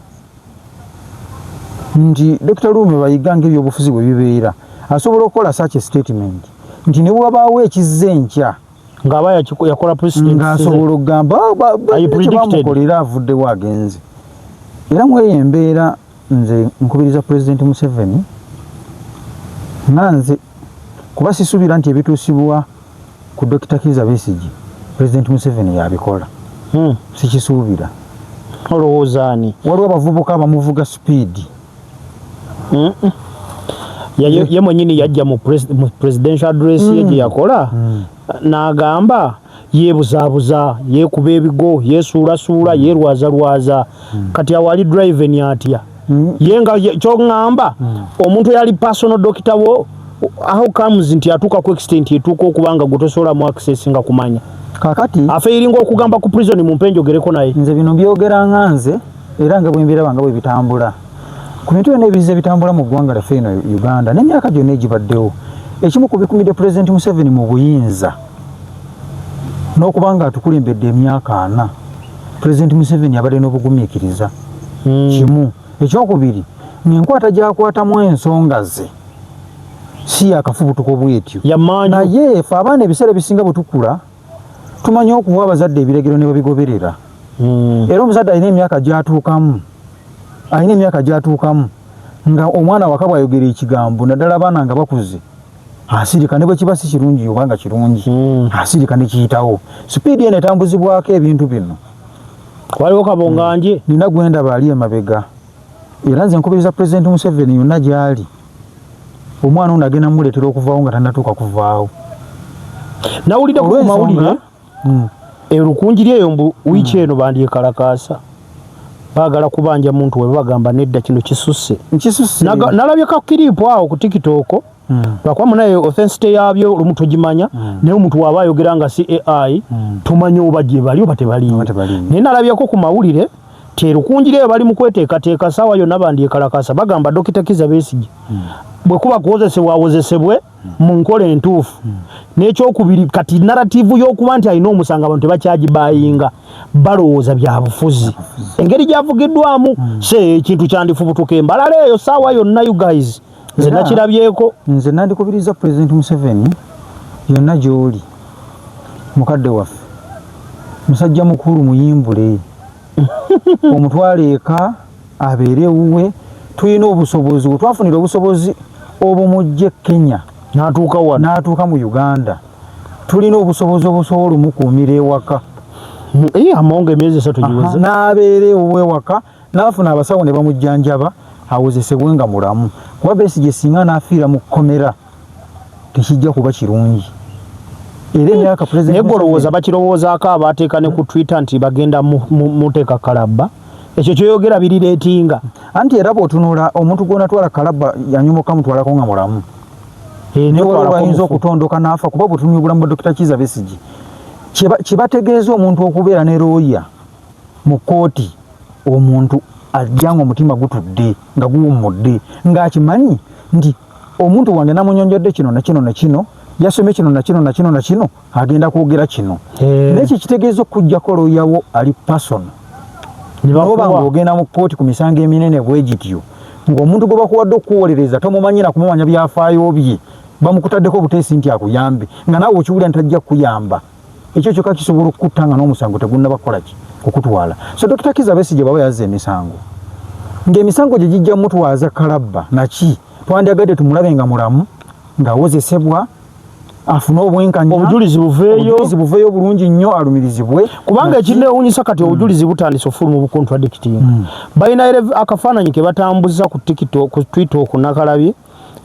nti Dr. Lume Bayiga ng'ebyobufuzi bwe bibeera asobola okukola such a statement nti ne bwabaawo ekizze enkya ng'aba yakola president ng'asobola okugamba kyebamukolera avuddewo agenze era mu eyo embeera nze nkubiriza President Museveni nga nze kuba sisuubira nti ebituusibwa ku Dr. Kizza Besigye President Museveni yabikola sikisuubira olowoozaani waliwo abavubuka abamuvuga speed ye mwenyini yajja mu presidential address ye gye yakola n'agamba yeebuzaabuza yeekuba ebigo yeesuulasuula yeerwazalwaza kati awali driveni atya ye nga kyoŋŋamba omuntu yali personal doctor wo how comes nti atuuka ku extent etuuka okuba nga gutosobola mu access nga kumanya kakati afeeringa okugamba ku prison mu mpenjogereko naye nze bino byogera nga nze era nga bwembeera banga bwe bitambula ku bintu byonna ebizize bitambula mu ggwanga lyaffe eno Uganda n'emyaka gyonna egibaddewo ekimu ku bikumidde President Museveni mu buyinza n'okuba nga atukulembedde emyaka 4 President Museveni abadde n'obugumiikiriza kimu ekyokubiri ng'enkwata gy'akwatamu ensonga ze si akafubutuko bwetyo naye ffe abaana ebiseera ebisinga bwe tukula tumanyi okuwa abazadde ebiregero ne babigoberera era omuzadde alina emyaka gy'atuukamu nga omwana waka bw'ayogera ekigambo naddala abaana nga bakuze asirika ne bwe kiba si kirungi obanga kirungi asirika ne kiyitawo sipiidi eno etambuzibwako ebintu bino waliwo kabonganje nina gwendaba ali emabega era nze nkubiriza President Museveni yonna gy'ali omwana ono agenda muleetera okuvaawo nga tannatuuka kuvaawo nawulidde ku mawulire erukunjiri eyo mbu wiiki eno bandyekalakaasa baagala kubanja muntu we bagamba nedda kino kisusse nalabye kakiriipu awo ku tikitooko lwakuba naye offensity yaabyo olumu tugimanya naye omuntu waaba ayogera nga si AI tumanye oba gye bali oba tebaliyo naye nalabyeko ku mawulire ti erukunjiri eyo bali mu kweteekateeka saawa yonna bandyekalakaasa bagamba Dr. Kizza Besigye bwe kuba kuwozesebwe mu nkola entuufu n'ekyokubiri kati narrativu y'okuba nti alina omusanga abantu tebakyagibayinga balowooza bya bufuzi engeri gyavugiddwamu se ekintu kyandifubutuka embalala eyo saawa yonna you guys nze nakirabyeko nze nandikubiriza President Museveni yonna gy'oli mukadde waffe musajja mukulu muyimbule omutwale eka abeere ewuwe tulina obusobozi twafunira obusobozi obumujje Kenya n'atuuka mu Uganda tulina obusobozi obusobola omukuumira ewaka amonga emyezi 3 giweze n'abeera ewuwe ewaka n'afuna abasawo ne bamujjanjaba awozesebwe nga mulamu kuba Besigye singa n'afiira mu kkomera tekijja kuba kirungi era emyaka President negolowooza bakirowoozaako abaateeka ne ku Twitter nti bagenda muteeka kalabba ekyo kyoyogera birireetinga anti era bw'otunula omuntu gw'onatwala kalabba yanyomoka mutwalako nga mulamu bayinza okutondoka n'afa kuba bwetunywa obulamu bwa Dr. Kizza Besigye kibategeeza omuntu okubeera ne looya mu kkooti omuntu ajja nga omutima gutudde nga guwummudde ng'akimanyi nti omuntu wange namunyonjodde kino nakino nakino yasomye kino nakino nakino nakino agenda kwogera kino n'ekyo kitegeeza okujjako looyawo ali pasono oba ng'ogenda mu kkooti ku misango eminene bwe gityo ng'omuntu gwe bakuwadde okuwolereza tomumanyira kumumanya byafaayo bye bamukutaddeko obuteesi nti akuyambe nga naawe okiwulira ntajja kukuyamba ekyo kyokka kisobola okukutta nga n'omusango tegunnaba kukolaki kukutwala so Dr. Kizza Besigye bw'aba yazza emisango ng'emisango gye gijja mutwaza kalabba naki twandyagadde tumulabe nga mulamu ng'awozesebwa afuna obwenkanya obujulizi buveeyo bulungi nnyo alumirizibwe kubanga ekinewuunyisa kati obujulizi butandise ofulu mu bukontradicting balina akafaananyi ke batambuza ku TikTok ku Twitter okunakalabye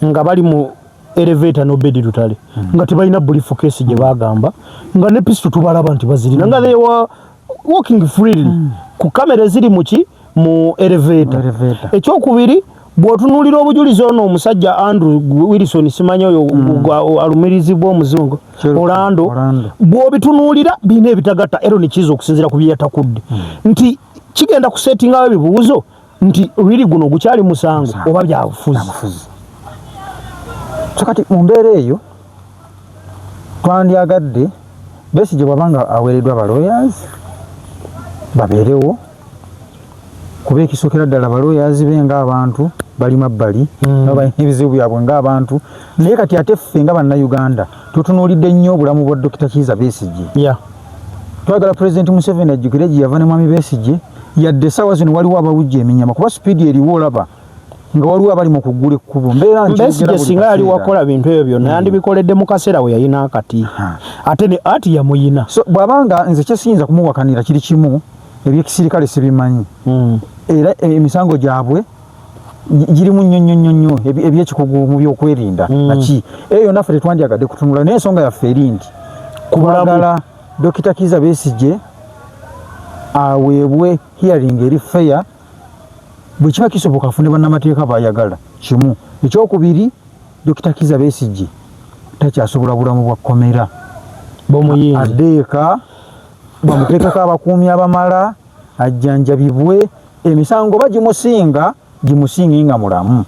nga bali mu elevator n'obedi lutale nga tebalina brief case gye bagamba nga ne pisto tubalaba nti bazirina nga they were walking freely ku kamera ziri mu elevator ekyokubiri bw'otunuulira obujulizi ono omusajja Andrew Wilson simanyi oyo alumirizibwa omuzungu Orlando bw'obitunuulira birina ebitagatta ero ne kiza okusinziira ku bye yatakudde nti kigenda kusetingawo ebibuuzo nti lwiri guno gukyali musango oba byabufuzi. So kati mu mbeera eyo twandyagadde Besigye bwabanga aweereddwa abalawyers babeerewo kuba ekisookera ddala abalawyers be ng'abantu bali mabbali nabo balina ebizibu byabwe ng'abantu naye kati ate ffe nga bannayuganda tutunuulidde nnyo obulamu bwa Dr. Kizza Besigye. Twagala Pulezidenti Museveni ajjukire gye yava ne Mwami Besigye yadde essaawa zino waliwo abawujja eminyama kuba sipiidi eriwo olaba nga waliwo abali mu kuggula ekkubo. Besigye singa yali wakola bintu ebyo byonna yandibikoledde mu kaseera we yalina akati ate ne ati yamuyina. So bw'abanga nze kyesiyinza kumuwakanira kiri kimu ebyekisirikale sibimanyi era emisango gyabwe girimu nnyo ebyekikugu mu byokwerinda naki eyo naffe tetwandyagadde kutunula naye ensonga yaffe eri nti kubagala Dr. Kizza Besigye aweebwe hearing eri fair bwe kiba kisoboka afune bannamateeka bayagala kimu. Ekyokubiri Dr. Kizza Besigye takyasobola bulamu bwa kkomera addeeka bamuteekako abakuumi abamala ajjanjabibwe emisango bagimusinga gimusinge nga mulamu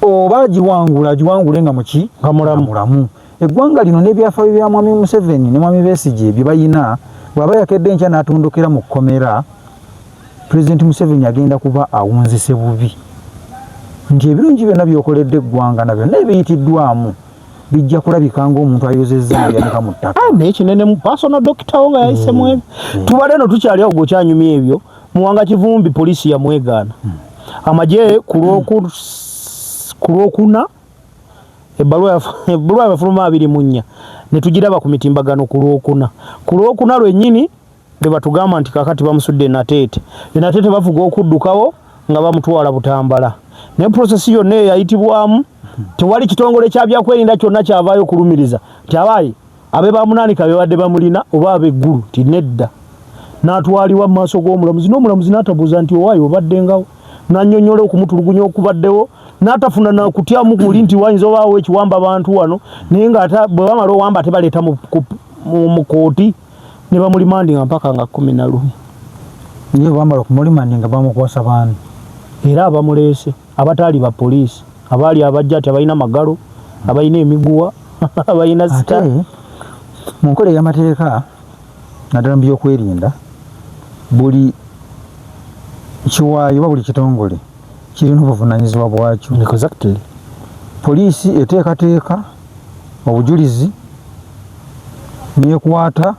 oba giwangule nga muki nga mulamu. Eggwanga lino n'ebyafaayo bya Mwami Museveni ne Mwami Besigye bye bayina bw'aba yakedde enkya n'atondokera mu kkomera Pulezidenti Museveni agenda kuba awunzise bubi nti ebirungi byonna byokoledde eggwanga nabyo naye biyitiddwamu bijja kulabika ng'omuntu ayozezza yanika mu ttaka. Naye kinene mu personal doctor wo nga yayisemu ebyo tubadde no tukyali awo gokyanyumya ebyo Muwanga Kivumbi poliisi yamwegaana amagye ku Lwokuna ebbaluwa yafuluma 24 ne tugiraba ku mitimbagano ku Lwokuna lwennyini lwe batugamba nti kakati bamusudde Nateete bavuga okuddukawo nga bamutwala Butambala naye prosesi yonna eyayitibwamu tewali kitongole kya byakwerinda kyonna kyavaayo kulumiriza nti abaayi abe bamunaanika bebadde bamulina oba ab'eggulu ti nedda n'atwalibwa mu maaso g'omulamuzi n'omulamuzi n'atabuuza nti owaayi obaddengawo n'annyonnyola okumutulugunya okubaddewo n'atafuna nakutyamu kuli nti wayinza obaawo ekiwamba abantu wano naye nga bwe bamala owamba tebaleeta mu kooti ne bamulimandinga mpaka nga 11 naye bamala okumulimandinga bamukwasa baani era abamuleese abataali ba poliisi abaali abajja ati abalina magalo abalina emiguwa abalina sita mu nkola ey'amateeka naddala mu byokwerinda buli kiwaayo oba buli kitongole kirina obuvunaanyizibwa bwakyo. Exactly. Poliisi eteekateeka obujulizi neekwata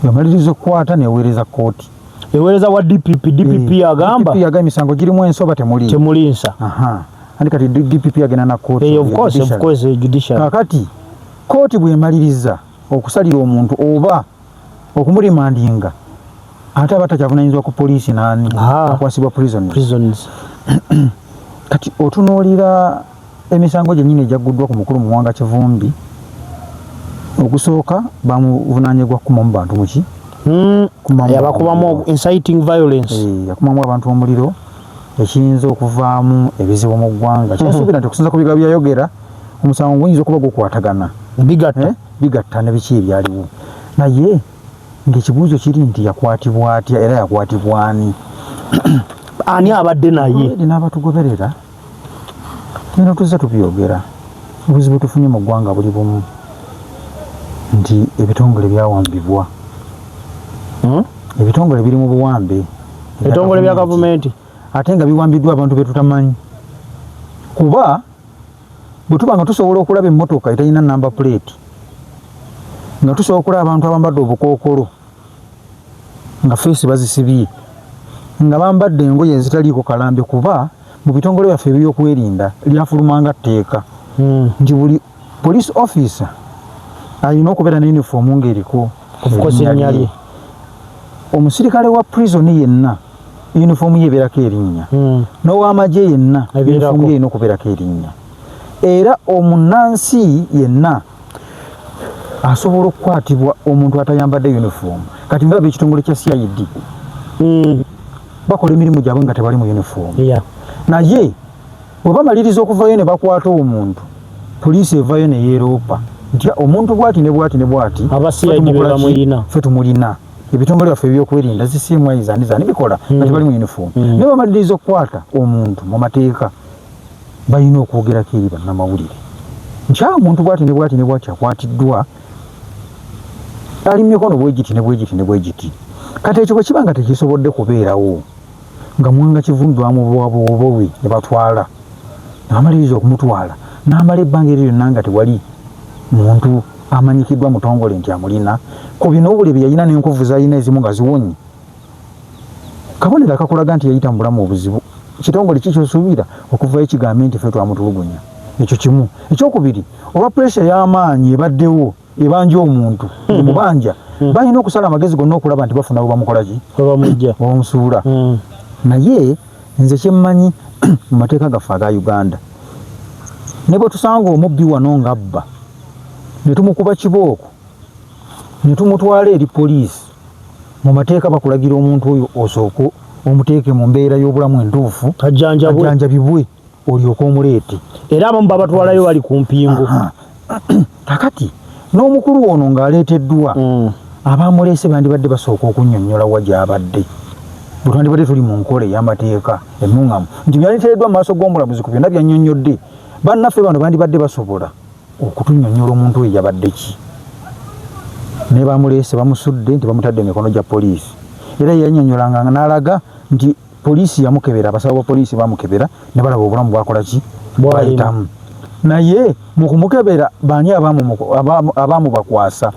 yamaliriza okukwata neeweereza kooti eweereza wa DPP agamba emisango girimu ensoba temulinsa andi kati DPP agenda na kooti of course judicial. Kakati kooti bwemaliriza okusalira omuntu oba okumurimandinga ate aba takyavunaanyizibwa ku poliisi nani akwasibwa prisons. Kati otunuulira emisango gyennyini egyaguddwa ku mukulu Muwanga Kivumbi okusooka bamuvunaanyizibwa kukumamu bantu muki yabakubamu inciting violence yakumamu abantu omuliro ekiyinza okuvaamu ebizibu mu ggwanga kyasuubira nti okusinza ku bigambo byayogera omusango guyinza okuba gukwatagana bigatta ne biki ebyaliwo naye ng'ekibuuzo kiri nti yakwatibwa atya era yakwatibwa ani ani abadde naye n'abatugoberera nino tuzza tubyogera obuzibu tufunye mu ggwanga buli bumu nti ebitongole byawambibwa ebitongole biri mu buwambe ebitongole bya gavumenti ate nga biwambiddwa abantu betutamanyi kuba bwe tuba nga tusobola okulaba emmotoka etalina namba plate nga tusobola okulaba abantu abambadde obukookolo nga feesi bazisibye nga bambadde engoye ezitaliiko kalambe kuba mu bitongole byaffe ebyokwerinda lyafulumanga tteeka nti buli police officer alina okubeera ne uniform ng'eriko erinnya lye. Omusirikale wa prison yenna uniform ye ebeerako erinnya n'ow'amagye yenna uniform ye erina okubeerako erinnya era omunnansi yenna asobola okukwatibwa omuntu atayambadde uniform. Kati nga ekitongole kya CID bakola emirimu gyabwe nga tebali mu uniform naye bwe bamaliriza okuvayo ne bakwata omuntu poliisi evaayo ne yeeroopa nti omuntu bwati ne bwati ne bwati aba CID bamulina ffe tumulina ebitongole byaffe ebyokwerinda zisiimwa izani bikola kati bali mu uniform naye bamaliriza okukwata omuntu mu mateeka balina okwogerako eri bannamawulire nti omuntu bwati ne bwati akwatiddwa ali mu mikono bwegiti kati ekyo bwe kiba nga tekisobodde kubeerawo nga Mwanga Kivumbi bamubowabowe ne batwala amaliriza okumutwala n'amala ebbanga eryo lyonna nga tewali muntu amanyikiddwa mutongole nti amulina ku bino obulebi yalina n'enkovu zalina ezimu nga ziwonye kabonero akakulaga nti yayita mu bulamu obuzibu kitongole kikyosuubira okuvayo ekigambe nti ffe twamutulugunya ekyo kimu ekyokubiri olwa puresha y'amaanyi ebaddewo ebanja omuntu mubanja balina okusala amagezi gonna okulaba nti bafuna bwe bamukolaki bamusuula naye nze kyemmanyi mu mateeka gaffe aga Uganda ne bwe tusanga omubbi wano ng'abba ne tumukuba kibooko ne tumutwala eri poliisi mu mateeka bakulagira omuntu oyo osooka omuteeke mu mbeera y'obulamu entuufu ajjanjabibwe olyoka omuleete era abamu babatwalayo bali ku mpingu kakati n'omukulu ono ng'aleeteddwa abaamuleese bandibadde basooka okunnyonnyola wa gy'abadde bwe twandibadde tuli mu nkola ey'amateeka ennuŋŋamu nti byaleeteddwa mu maaso g'omulamuzi ku byonna byannyonnyodde bannaffe bano bandibadde basobola okutunnyonnyola omuntu oyo yabadde ki ne bamuleese bamusudde nti bamutadde emikono gya poliisi era yannyonnyolanga n'alaga nti poliisi yamukebera abasawo ba poliisi bamukebera ne balaba obulamu bwakola ki bwayitamu naye mu kumukebera baani abaamubakwasa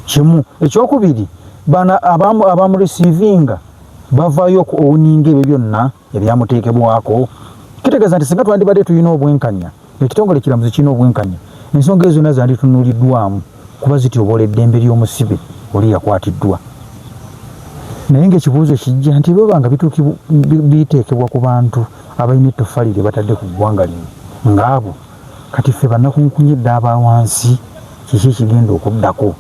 kimu ekyokubiri bana abamuresiivinga bavayo owuninga ebyo byonna ebyamuteekebwako kitegeeza nti singa twandibadde tulina obwenkanya ekitongole kiramuzi kirina obwenkanya ensonga ezo zonna zanditunuuliddwamu kuba zityobola eddembe ly'omusibe oli yakwatiddwa naye ng'ekibuuzo kijja nti bwebanga biteekebwa ku bantu abalina ettoffaali lye batadde ku ggwanga lino ng'abo kati ffe bannakunkunyedde abawansi kiki ekigenda okuddako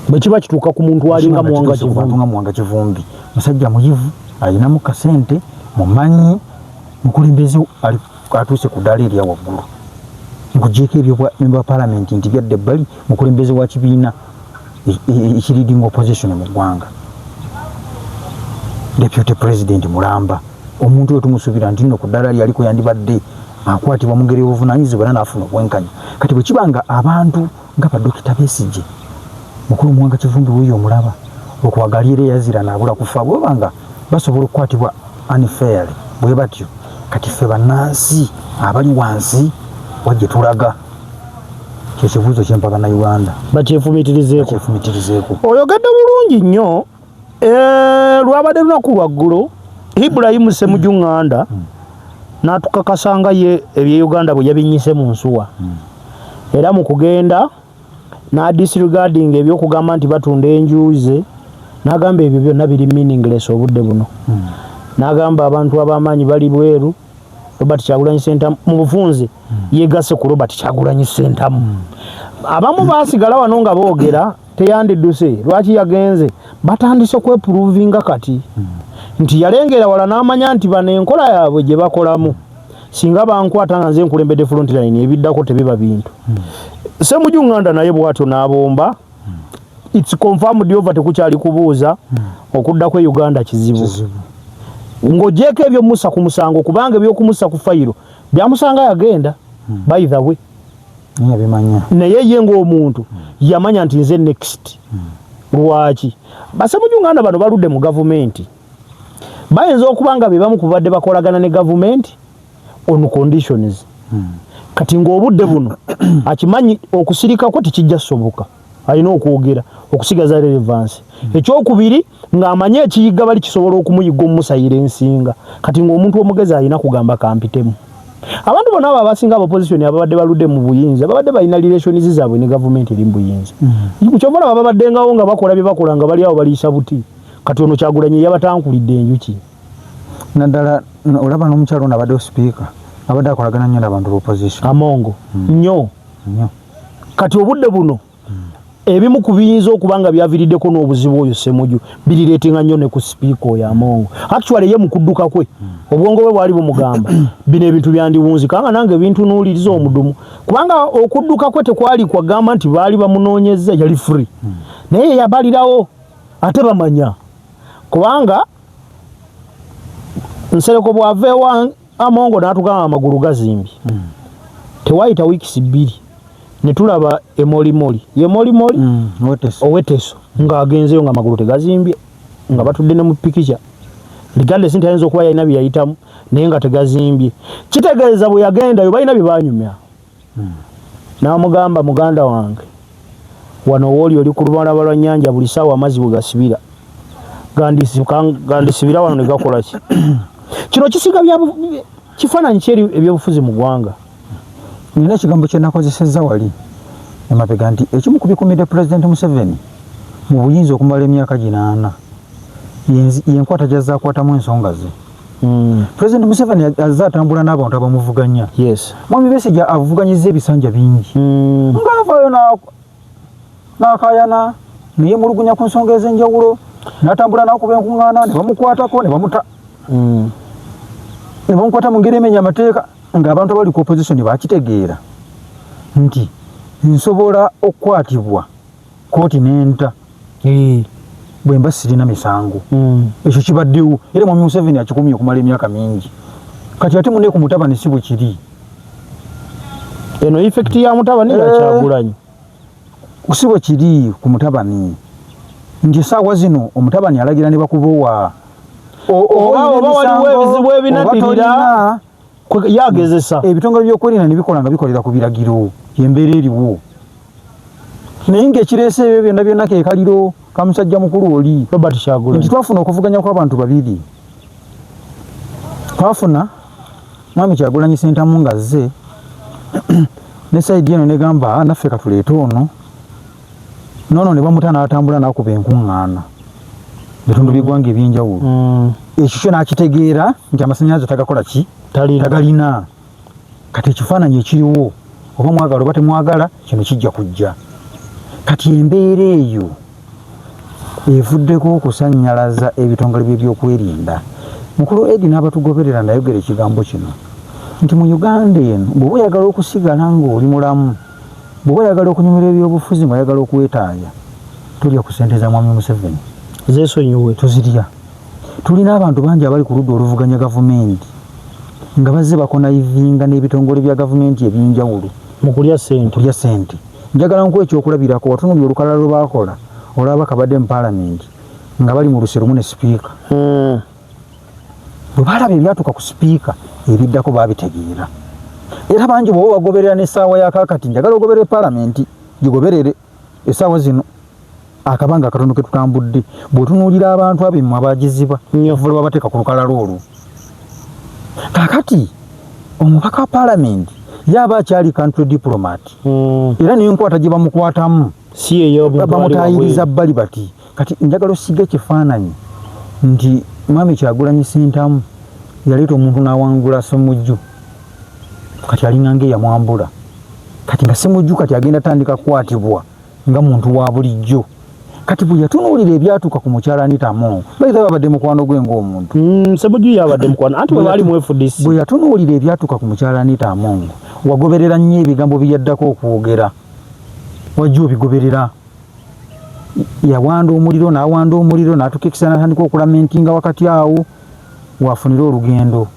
bwe kiba kituuka ku muntu alinga Mwanga Kivumbi musajja muyivu alinamu kasente mumanyi mukulembeze atuuse ku ddaala erya waggulu nkugyeko ebyo bwa palamenti nti byadde ebbali mukulembeze wa kibiina ekiridinga opposition mu ggwanga deputy president Mulamba omuntu oyo tumusuubira nti nno ku ddaala lyaliko yandibadde akwatibwa mu ngeri y'obuvunaanyizibwa era n'afuna obwenkanya kati bwe kibanga abantu nga badokita Besigye mukulu Mwanga Kivumbi wuyo omulaba okwagalira yazira n'abula kufa bwebanga basobola okukwatibwa unfairly bwe batyo kati ffe bannansi abali wansi wajje tulaga kyekibuuzo ky'empaka na Uganda bakyefumitirizeeko oyogedde bulungi nnyo lwabadde lunaku lwaggulu Ibrahim Ssemujunganda n'atukakasanga ye ebye Uganda bwe yabinyise mu nsuwa era mu kugenda n'adisregarding ebyokugamba nti batunda enjuuze n'agamba ebyo byonna biri meaningless obudde buno n'agamba abantu ab'amaanyi bali bweru Robert Kyagulanyi Ssentamu mu bufunze yeegase ku Robert Kyagulanyi Ssentamu abamu baasigala wano nga boogera teyandidduse lwaki yagenze batandise okwepuruvinga kati nti yalengera wala n'amanya nti bano enkola yaabwe gye bakolamu singa bankwata nga nze nkulembedde frontline ebiddako tebiba bintu Ssemujunganda naye bw'atyo n'abomba it's confirmed over tekukyali kubuuza okuddako Uganda kizibu ng'ogyeko ebyo musa ku musango kubanga ebyokumusa ku fayiro byamusanga yagenda by the way naye ye ng'omuntu yamanya nti nze next lwaki Ssemujunganda bano baludde mu gavumenti bayinza okubanga be bamu kubadde bakolagana ne gavumenti on conditions kati ng'obudde buno akimanyi okusirikako tekijja soboka alina okwogera okusigaza relevance ekyokubiri ng'amanye ekiyiga bali kisobola okumuyiga omusayira ensinga kati ng'omuntu omugezi alina kugamba kampitemu abantu bonna abo abasinga abopposition ababadde baludde mu buyinza babadde balina relations zaabwe ne gavumenti eri mu buyinza kyovala babaddengawo nga bakola bye bakola nga bali awo baliisa buti kati ono Kyagulanyi yabatankulidde enjuki naddala olaba n'omukyalo ono abadde speaker abadde akolagana nnyo n'abantu b'opposition amongo nnyo kati obudde buno ebimu ku biyinza okuba nga byaviriddeko n'obuzibu oyo Ssemuju birireetinga nnyo ne ku sipiika oyo amongo actually ye mu kudduka kwe obwongo bwe bwali bumugamba bino ebintu byandiwunzika nga nange bintunuuliriza omudumu kubanga okudduka kwe tekwali kwagamba nti baali bamunoonyezza yali free naye yabalirawo ate bamanya kubanga Nsereko bwaveewa Amongo n'atugamba amagulu gazimbye tewayita wiikisi 2 ne tulaba emolimoli ye molimoli Oweteso ng'agenzeyo ng'amagulu tegazimbye nga batudde ne mu pikicha ligande sinta ayinza okuba yalina bye yayitamu naye nga tegazimbye kitegeeza bwe yagendayo balina bye baanyumya n'amugamba muganda wange wano wooli oli ku lubalama lwa nnyanja buli ssaawa amazzi bwe gasibira gandisibira wano ne gakola ki kino kisiga kifaananyi kyeri ebyobufuzi mu ggwanga. Nina ekigambo kye nakozesezza wali emabega nti ekimu ku bikumidde Pulezidenti Museveni mu buyinza okumala emyaka 8 yenkwata gyazaakwatamu ensonga ze. Pulezidenti Museveni azze atambula n'abantu abamuvuganya. Mwami Besigye avuganyizza ebisanja bingi ng'avaayo n'akaayana neyemulugunya ku nsonga ez'enjawulo n'atambula n'akuba enkuŋŋaana ne bamukwatako ne bamukwata mu ngeri emenya amateeka ng'abantu abali ku opposition bakitegeera nti nsobola okukwatibwa kooti n'enta bwe mba sirina misango ekyo kibaddewo era Mwami Museveni akikumye okumala emyaka mingi kati ate munne ku Mutabani si bwe kiri eno effect ya Mutabani ya Kyagulanyi si bwe kiri ku Mutabani nti essaawa zino Omutabani alagira ne bakubowa oba waliwo ebizibu ebinatirira yagezesa ebitongole by'okwerinda ne bikola nga bikolera ku biragiro y'embeera eriwo naye ng'ekireese ebyo byonna byonna ke kaliro ka musajja mukulu oli Robert Kyagulanyi nti twafuna okuvuganya kw'abantu babiri twafuna Mwami Kyagulanyi Ssentamu ng'azze ne sayidi eno negamba naffe katuleete ono noono ne bamuta n'atambula n'akuba enkuŋŋaana bitundu by'eggwanga eby'enjawulo ekyo kyo n'akitegeera nti amasannyalaze tagakola ki tagalina kati ekifaananyi ekiriwo oba mwagala oba temwagala kino kijja kujja kati embeera eyo evuddeko okusannyalaza ebitongole by'ebyokwerinda. Mukulu Edi n'abatugoberera nayogera ekigambo kino nti mu Uganda eno bw'oba oyagala okusigala ng'oli mulamu bw'oba oyagala okunyumira ebyobufuzi ng'oyagala okuwetaaya tolya ku ssente za Mwami Museveni zeesonyiwe tozirya. Tulina abantu bangi abali ku ludda oluvuganya gavumenti nga bazze bakonaivinga n'ebitongole bya gavumenti eby'enjawulo mu kulya ssente. Njagala nkuwa ekyokulabirako watunuulira olukalala lwe baakola olaba kabadde mu paalamenti nga bali mu luserumu ne sipiika bwe baalaba ebyatuuka ku sipiika ebiddako baabitegeera era bangi bw'oba bagoberera n'essaawa ya kaakati njagala ogoberere paalamenti gigoberere essaawa zino akabanga akatono ke tutambudde bw'otunuulira abantu abemmwe abagiziba vula babateeka ku lukalala olwo kaakati omubaka wa paalamenti yaba akyali country diplomat era n'enkwata gye bamukwatamu si eyo bamutaayiriza bbali bati kati njagala osiga ekifaananyi nti Mwami Kyagulanyi Ssentamu yaleeta omuntu n'awangula Ssemujju kati alinganga eyamwambula kati nga Ssemujju kati agenda tandika kukwatibwa nga muntu wa bulijjo kati bwe yatunuulira ebyatuuka ku mukyala Anita Among bayita babadde mukwano gwe ng'omuntu Ssemujju yabadde mukwano anti bwe bali mu FDC bwe yatunuulira ebyatuuka ku mukyala Anita Among wagoberera nnyo ebigambo bye yaddako okwogera wajja obigoberera yawanda omuliro n'atukikisa n'atandika okulamentinga wakati awo waafunira olugendo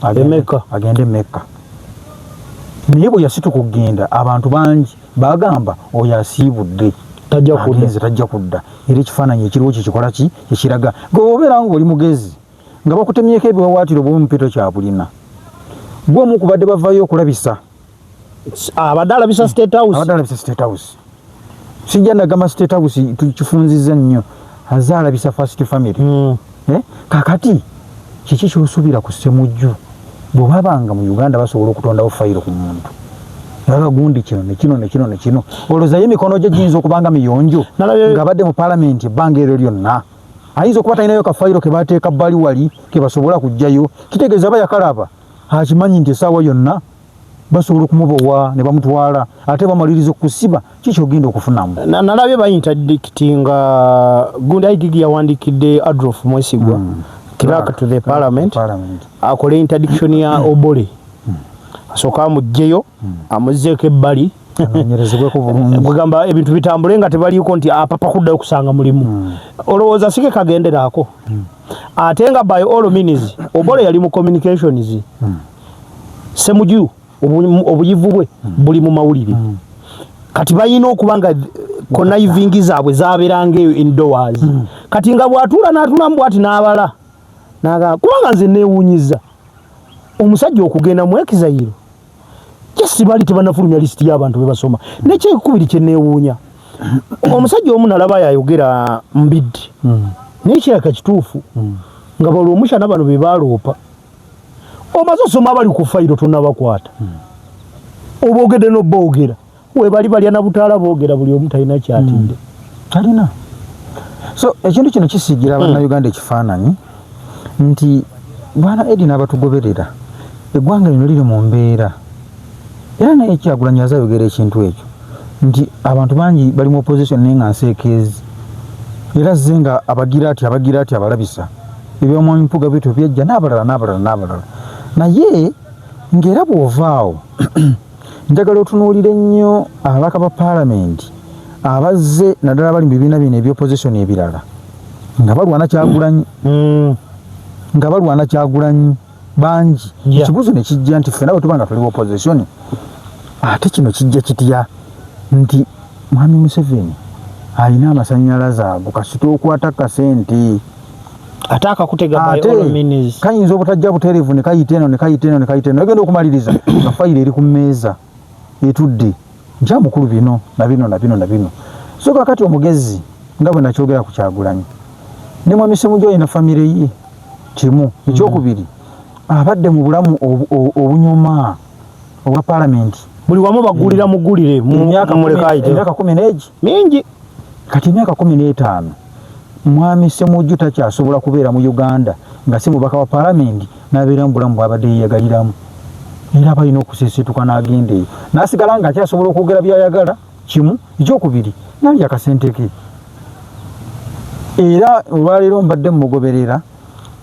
agende Mecca naye bwe yasituka okugenda abantu bangi bagamba oyo asiibudde tajja kudda era ekifaananyi ekiriwo kikikola ki ekiraga gweobeera nga oli mugezi nga bakutemyeko ebiwawaatiro bwe mupito kyabulina gwe omu kubadde bavaayo okulabisa abadde alabisa State House sijja nagamba State House tukifunzizza nnyo azze alabisa First Family kakati kiki kyosuubira ku Ssemujju bwe babanga mu Uganda basobola okutondawo fayiro ku muntu naga gundi kino olowoozayo emikono gye giyinza okubanga miyonjo ng'abadde mu paalamenti ebbanga eryo lyonna ayinza okuba talinayo kafayiro ke bateeka bbali wali ke basobola kujjayo kitegeeza aba yakalaba akimanyi nti essaawa yonna basobola okumubowa ne bamutwala ate bamaliriza okusiba kiki ogenda okufunamu. Nalabye bayinterdictinga gundi Aigigi yawandikidde Adolf Mwesigwa clerk to the parliament akole interdiction ya Obole asooka amugjeyo amuzzeeko ebbali anyerezebweko bulungi kugamba ebintu bitambule nga tebaliko nti apapa kuddayo kusanga mulimu olowooza sike kagenderaako ate nga by all means Obolo yali mu communications Ssemujju obuyivu bwe buli mu mawulire kati bayina okuba nga conniving zaabwe zabeeranga eyo indoors kati nga bw'atuula n'atuula mbwati n'abala kubanga nze neewuunyiza omusajja okugenda mu exile just bali tebanafulumya listi y'abantu be basoma nekyekubiri kye neewuunya omusajja omu nalaba yayogera mbiddi n'ekiraka kituufu nga bali omushana bano be baloopa omaze osoma bali ku fayiro tonnabakwata oboogedde n'obboogera we bali balya na butaala boogera buli omu talina kyatidde talina so ekintu kino kisigira abannayuganda ekifaananyi nti bwana Edi n'abatugoberera eggwanga lino liri mu mbeera era naye Kyagulanyi azayogera ekintu ekyo nti abantu bangi bali mu opposition naye nga nseekeezi era zze nga abagira ati abalabisa ebyomwami mpuga bitu byejja n'abalala naye ng'era bw'ovaawo njagala otunuulire nnyo ababaka ba paalamenti abazze naddala bali mu bibiina bino eby'opposition ebirala nga balwana Kyagulanyi bangi ekibuzo ne kijja nti ffenna bwe tuba nga tuli opposition ate kino kijja kitya nti mwami Museveni alina amasannyalaze ago kasita okwata kasente ate akakutega by all means kayinza obutajja butereevu ne kayita eno egenda okumaliriza nga fayiro eri ku mmeeza etudde nja mukulu bino na bino so kakati omugezi nga bwe nakyogera ku Kyagulanyi ne mwami Ssemujju alina famire ye kimu ekyokubiri abadde mu bulamu obunyuma obwa paalamenti buli wamu bagulira mugulire mu myaka mulekaayite emyaka 10 mingi kati emyaka 15 mwami Ssemujju takyasobola kubeera mu Uganda nga si mubaka wa paalamenti n'abeera mu bulamu bw'abadde yeeyagaliramu era balina okuseesetuka n'agenda eyo n'asigala nga akyasobola okwogera by'ayagala kimu ekyokubiri nalya akasente ke era olwaleero mbadde mumugoberera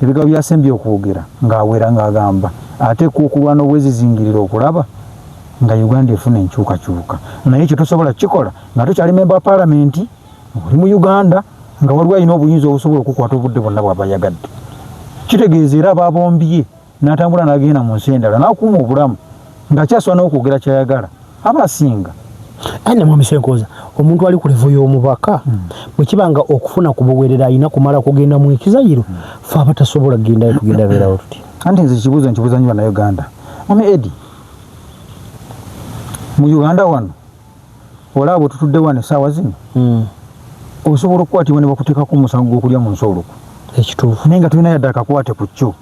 ebigabo byasembye okwogera ng'awera ng'agamba ateekwa okulwana obwezizingirira okulaba nga Uganda efuna enkyukakyuka naye ekyo tosobola kikola nga tokyali memba wa paalamenti oli mu Uganda nga waliwo alina obuyinza obusobola okukwata obudde bwonna bw'aba yagadde kitegeeza era ababombye n'atambula n'agenda mu nsi endala n'akuuma obulamu ng'akyasobola n'okwogera kyayagala aba asinga ane mwami Senkoza omuntu ali ku levo y'omubaka bwe kibanga okufuna kubuweerera alina kumala kugenda mu ekizayiro fe abatasobola kugendayo tugenda beerawo tuti anti nze ekibuuzo nkibuuza nnyo bannayuganda mwami Edi mu Uganda wano olaba bwe tutudde wano essaawa zino osobola okukwatibwa ne bakuteekako omusango gw'okulya mu nsoluku ekituufu naye nga tulina yadde akakwate ku kyo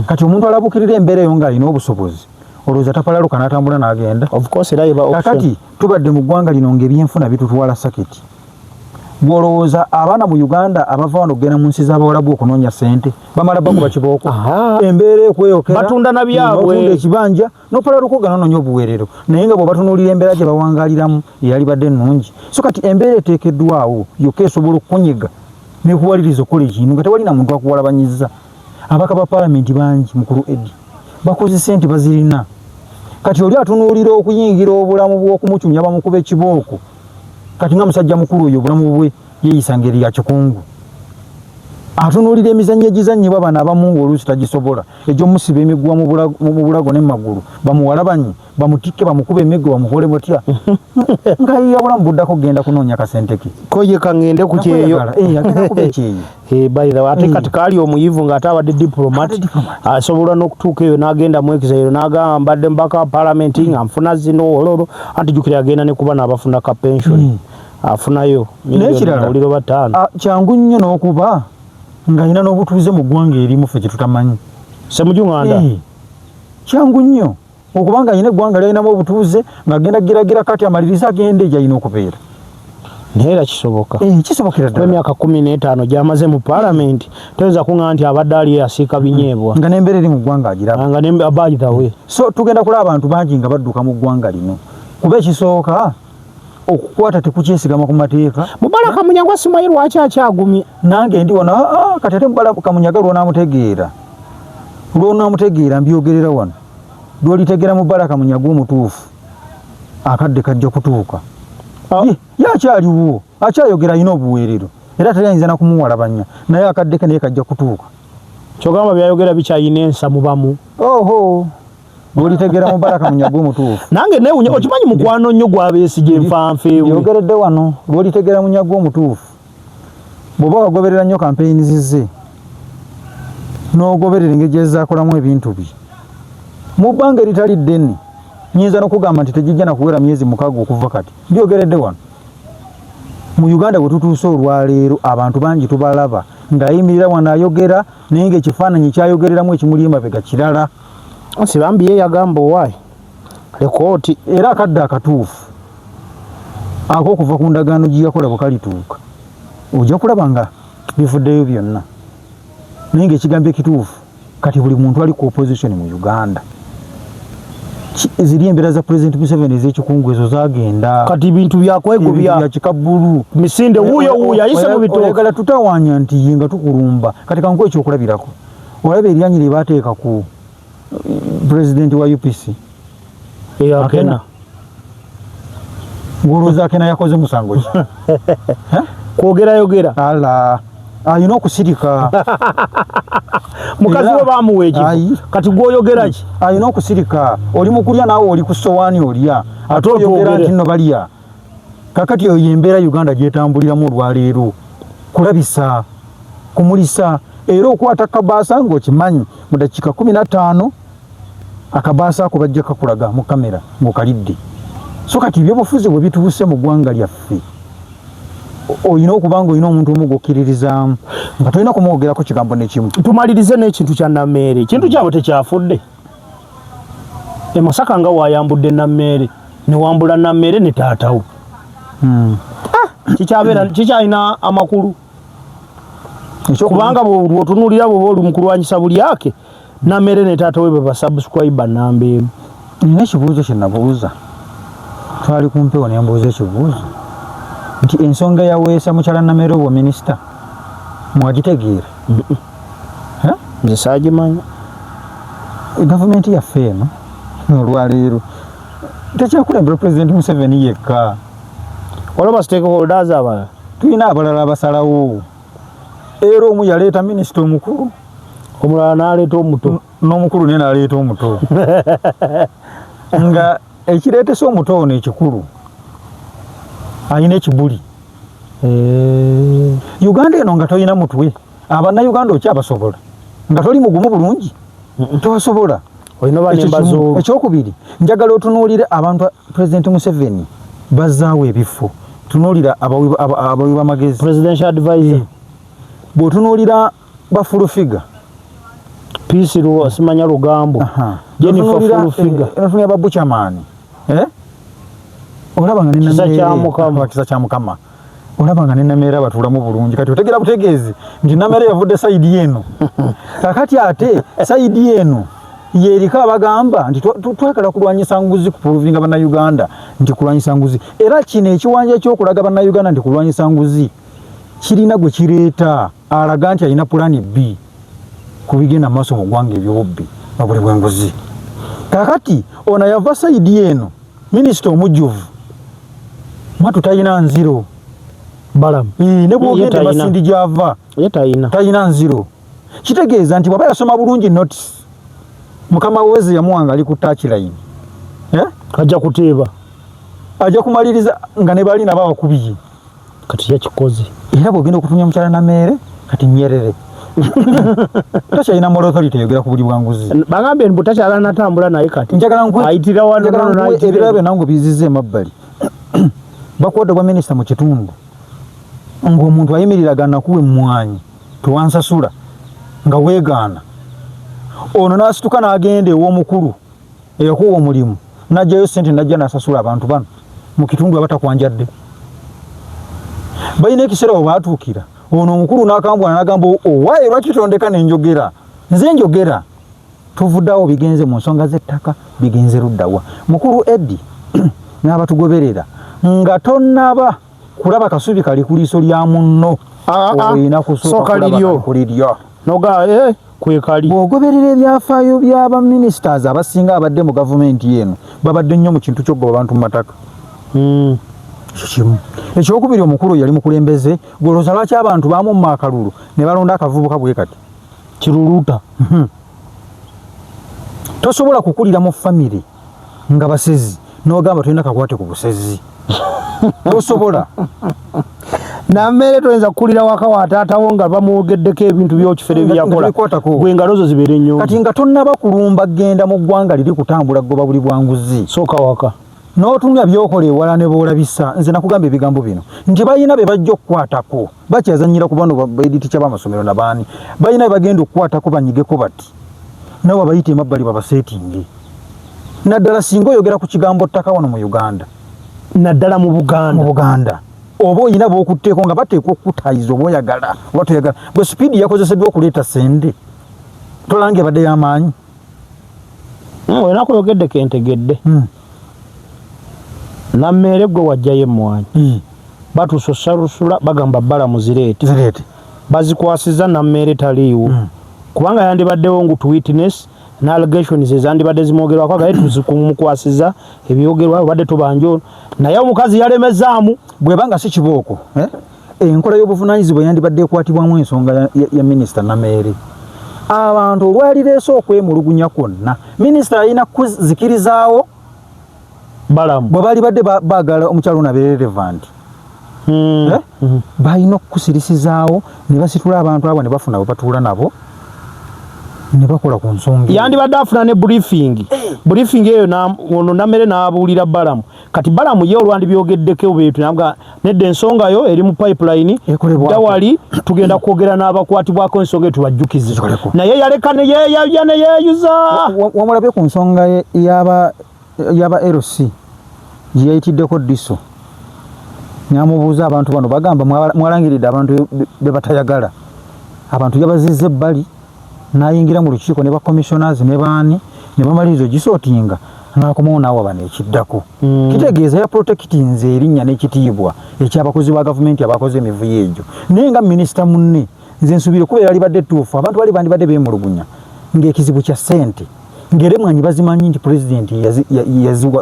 kati omuntu alabukirira embeera eyo ng'alina obusobozi olowooza tapalaluka n'atambula n'agenda of course era yeba kakati tubadde mu ggwanga lino ng'ebyenfuna bitutwala saketi bw'olowooza abaana mu Uganda abava wano okugenda mu nsi z'abawalabu okunoonya ssente bamala bakuba kibooko embeera ekweyokera batunda na byabwe n'otunda ekibanja n'opalaluka ogana onoonya obuweerero naye nga bw'obatunuulira embeera gye bawangaaliramu eyali badde nnungi so kati embeera eteekeddwawo yokka esobola okukunyega n'ekuwaliriza okukola ekintu nga tewalina muntu akuwalabanyizza abaka ba paalamenti bangi mukulu Edi bakoze ssente bazirina kati oli atunuulira okuyingira obulamu bw'okumucumya bamukuba ekibooko kati nga musajja mukulu oyo obulamu bwe yeeyisa ngeri ya kikungu atunuulira emizannyo egizannyibwa bano abamu ng'oluusi tagisobola egy'omusiba emiguwa mu bulago n'emmagulu bamuwalabanyi bamutikke bamukuba emiggo bamuhole mutya nga yabulamu buddako kugenda kunoonya kasente ke koje kangende ku kyeyo agenda kuba ekyeyo bayira ate kati kaali omuyivu ng'ate abadde diplomat asobola n'okutuuka eyo n'agenda mu ekizayiro n'agamba mbadde mbaka wa paalamenti nga nfuna zino ololo anti jjukira agenda ne kuba n'abafuna ka pension afunayo n'ekirala oliro bataano kyangu nnyo n'okuba ng'alina n'obutuuze mu ggwanga erimu ffe kye tutamanyi Ssemujju Nganda kyangu nnyo okuba nga alina eggwanga lyalinamu obutuuze ng'agenda giragira kati amaliriza agende gy'alina okubeera naye era kisoboka kisobokera ddala emyaka 15 gy'amaze mu paalamenti toyinza kuŋŋamba nti abadde ali asiika binyeebwa nga n'embeera eri mu ggwanga agiraba nga by the way so tugenda kulaba abantu bangi nga badduka mu ggwanga lino kuba ekisooka okukwata tekukyesigamwa ku mateeka Mubaraka Munyagwa simanyi lwaki akyagumye nange ndi wano kati ate Mubaraka Munyaga lw'onaamutegeera mbyogerera wano lw'olitegeera Mubaraka Munyagwa omutuufu akadde kajja kutuuka yakyaliwo akyayogera alina obuweerero era tayinza na kumuwalabanya naye akadde ke naye kajja kutuuka kyogamba byayogera bikyayina ensa mubamu oho bwolitegera Mubaraka Munyago omutuufu nange newunya okimanyi mukwano nnyo gwabeesigye nfanfeewe yogeredde wano bwolitegera Munyago omutuufu bw'oba wagoberera nnyo kampeyini zize n'ogoberera engeri gyezakolamu ebintu bye mu bbanga eritali ddene nyinza n'okugamba nti tegijja na kuwera myezi 6 okuva kati byogeredde wano mu Uganda bwe tutuuse olwaleero abantu bangi tubalaba ng'ayimirira wano ayogera naye ng'ekifaananyi kyayogereramu ekimuli emabega kirala sibambi ye yagamba owaayi lekooti era akadde akatuufu ak'okuva ku ndagaano gye yakola bwe kalituuka ojja kulaba nga bivuddeyo byonna naye ng'ekigambo ekituufu kati buli muntu ali ku opposition mu Uganda ziri embeera za President Museveni ez'ekikungu ezo zagenda kati bintu byakwegubya bya kikabbulu misinde wuuyo ayise mu bitooka oyagala tutawaanya nti ye nga tukulumba kati kankuwa ekyokulabirako olaba eryanyi lye baateeka ku President wa UPC Akena ng'olowooza Akena yakoze musango ki kwogera ala ayina okusirika mukazi we bamuwa ekifo kati gwoyogera ki ayina okusirika oli mu kulya naawe oli ku sowaani olya ate oyogera nti nno balya kakati eyo yembeera Uganda gyetambuliramu olwaleero kulabisa kumulisa era okwata kabaasa ng'okimanyi mu dakiika 15 akabaasa ako bajja kakulaga mu kamera ng'okalidde so kati ebyobufuzi bwe bituuse mu ggwanga lyaffe oyina okubanga oyina omuntu omu gwokkiririzaamu nga tolina kumwogerako kigambo nekimu tumalirize n'ekintu kya Nammeere kintu kyabwe tekyafudde e Masaka nga wayambudde Nammeere ne wambula Nammeere ne taatawo kikyalina amakulu kubanga bw'otunuulira bw'oba oli mu kulwanyisa buli yake Nammeere ne taatawe bwe basubscriber namba emu nina ekibuuzo kye nabuuza twali ku mpewo ne mbuuza ekibuuzo nti ensonga yaweesa mukyala Nammeere obwa minisita mwagitegeera nze saagimanya gavumenti yaffe eno olwaleero tekyakulembera President Museveni yekka olaba stakeholders abalala tulina abalala abasalawo era omu yaleeta minisita omukulu omulala n'aleeta omuto n'omukulu naye n'aleeta omuto nga ekireetese omuto ono ekikulu ayina ekibuli Uganda eno nga toyina mutwe abannayuganda okyabasobola nga toli mugumu bulungi tobasobola ekyokubiri njagala otunuulire abantu President Museveni bazaawo ebifo tunuulira abawi b'amagezi presidential advisor bw'otunuulira bafulufiga Peace simanya lugambo Jennifer Fulufiga tunuulira babuchamani olaba nga kisa kya Mukama olaba nga ne Nammeere batuulamu bulungi kati otegera butegeezi nti Nammeere yavudde sayidi eno kakati ate sayidi eno yerika abagamba nti twagala kulwanyisa nguzi kuprovinga bannayuganda nti kulwanyisa nguzi era kino ekiwanja ky'okulaga bannayuganda nti kulwanyisa nguzi kirina gwe kireeta alaga nti alina pulani B ku bigenda maaso mu ggwanga ebyobubbi babuli bw'enguzi kakati ono yava sayidi eno minisita omujjuvu mwatu talina nziro balamu ne bwogende Masindi gy'ava talina nziro kitegeeza nti bw'aba yasoma bulungi notice mukama weze yamuwanga ali ku touchline ajja kuteeba ajja kumaliriza nga ne balina bawakubiye kati yakikoze era bw'ogenda okutumya mukyala Nammeere kati Nyerere takyalina moral authority yogera ku buli bwanguzi bagambe mbu takyala natambula naye kati ayitira wano ebirala byonna ngo bizize emabbali bakwodde bwa minisita mu kitundu ng'omuntu ayimiriraga nakuwa emmwanyi tewansasula nga weegaana ono n'asituka n'agenda ew'omukulu eyakuwa omulimu n'ajjayo ssente n'ajja n'asasula abantu bano mu kitundu abatakwanjadde balina ekiseera we baatuukira ono omukulu n'akambula n'agamba owaaye lwaki tondeka n'enjogera nze njogera tuvuddeawo bigenze mu nsonga z'ettaka bigenze luddawa mukulu Eddie n'abatugoberera nga tonnaba kulaba kasubi kali ku liiso lya munno olina kusooka kulaba kuliryo noga kwekali bw'ogoberera ebyafaayo by'aba ministers abasinga abadde mu gavumenti eno babadde nnyo mu kintu ky'okugoba abantu mu mataka. Kimu ekyokubiri omukulu yali mukulembeze gwolooza lwaki abantu bamumma akalulu ne balonda akavubuka bwe kati kiruluuta. Tosobola kukulira mu famire nga basezi n'ogamba tolina kakwate ku busezi. Tosobola. Nammere toyinza kukulira waka wa taatawo nga bamwogeddeko ebintu by'okifere byakola gwe engalo zo zibeere nnyo. Kati nga tonnaba kulumba genda mu ggwanga liri kutambula goba buli bwanguzi. Sooka waka. N'otunula byokola ewala ne boolabisa nze nakugamba ebigambo bino nti balina be bajja okukwatako bakyazannyira ku bano baeditica b'amasomero nabaani balina be bagenda okukwatako banyigeko bati nawe bayite emabbali babaseetinge naddala singa oyogera ku kigambo ttaka wano mu Uganda naddala mu Buganda oba oyina b'okutteeko nga bateekwa okukutayiza oba oyagala oba toyagala bwe sipiidi yakozeseddwa okuleeta sente tolanga ebadde y'amaanyi. Wena kuyogedde kentegedde. Nammere gwe wajjayo emmwanyi batusosalusula bagamba bbala muzireete bazikwasiza nammere taliiwo kubanga yandibaddewo ngu witness na allegations ezandibadde zimwogerwako gaye tuzikumukwasiza ebyogerwa badde tubanjo naye omukazi yalemezaamu bwebanga si kibooko enkola y'obuvunaanyizibwa yandibadde ekwatibwamu ensonga ya minisita Nammere. Abantu olwalireese okwemulugunya kwonna minisita alina kuzikirizaawo balamu bwe bali badde baagala omukyalo ono abeere relevant balina okusirisizaawo ne basitula abantu abo ne bafuna bwe batuula nabo ne bakola ku nsonga yandibadde afuna ne briefing eyo ono Nammere n'abuulira balamu kati balamu ye olwandibyogeddeko beetu nabwa nedda ensonga yo eri mu pipeline dawali tugenda kwogera n'abakwatibwako ensonga eyo tubajjukize naye yaleka ne yeeyuza wamulabye ku nsonga yaba LC gye yayitiddeko Diso nyamubuuza abantu bano bagamba mwalangiridde abantu be batayagala abantu yabazizza ebbali n'ayingira mu lukiiko ne ba commissioners ne baani ne bamaliriza ogisootinga n'akomawo n'awa bano ekiddako kitegeeza ya protectinze erinnya n'ekitiibwa ekyabakozi ba gavumenti abakoze emivuyo egyo naye nga minisita munne nze nsuubire kubeera libadde ttuufu abantu bali bandibadde beemulugunya ng'ekizibu kya ssente ng'eremwanyi bazimanyi nti pulezidenti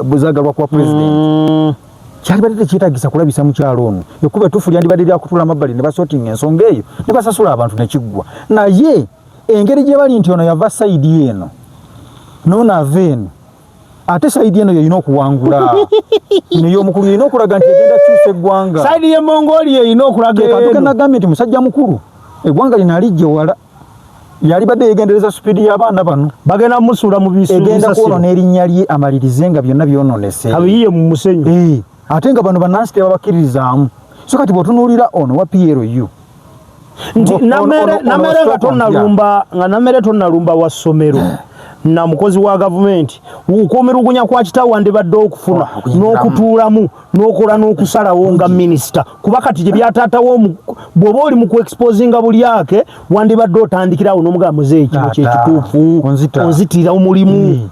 bwezagalwa kuba pulezidenti kyalibadde tekyetaagisa kulabisa mukyalo ono ekkuba ettuufu lyandibadde lyakutula mabbali ne basootinga ensonga eyo ne basasula abantu ne kiggwa naye engeri gye bali nti ono yava sayidi eno noono ava eno ate sayidi eno yeyina okuwangula neyomukulu yeyina okulaga nti egenda kyusa eggwanga sayidi ye Mongolia yeyina okulaga tukanagambye nti musajja mukulu eggwanga lino alijja ewala yalibadde yegendereza supiidi y'abaana bano bagenda musuula mu bisu egenda kwonoona erinnya lye amalirize nga byonna byononese abiyiye mu musenyu ate nga bano bannansi tebabakkiririzaamu so kati bw'otunuulira ono wa PLU nti Nammere tonnalumba wa ssomero na mukozi wa gavumenti okuumulugunya kwa kitaawo wandibadde okufuna n'okutuulamu n'okola n'okusalawo nga minisita kuba kati gye byataatawo bw'oba oli mu kuexposinga buli ake wandibadde otandikirawo n'omugamba muzeeyi kino kyekituufu onzitira omulimu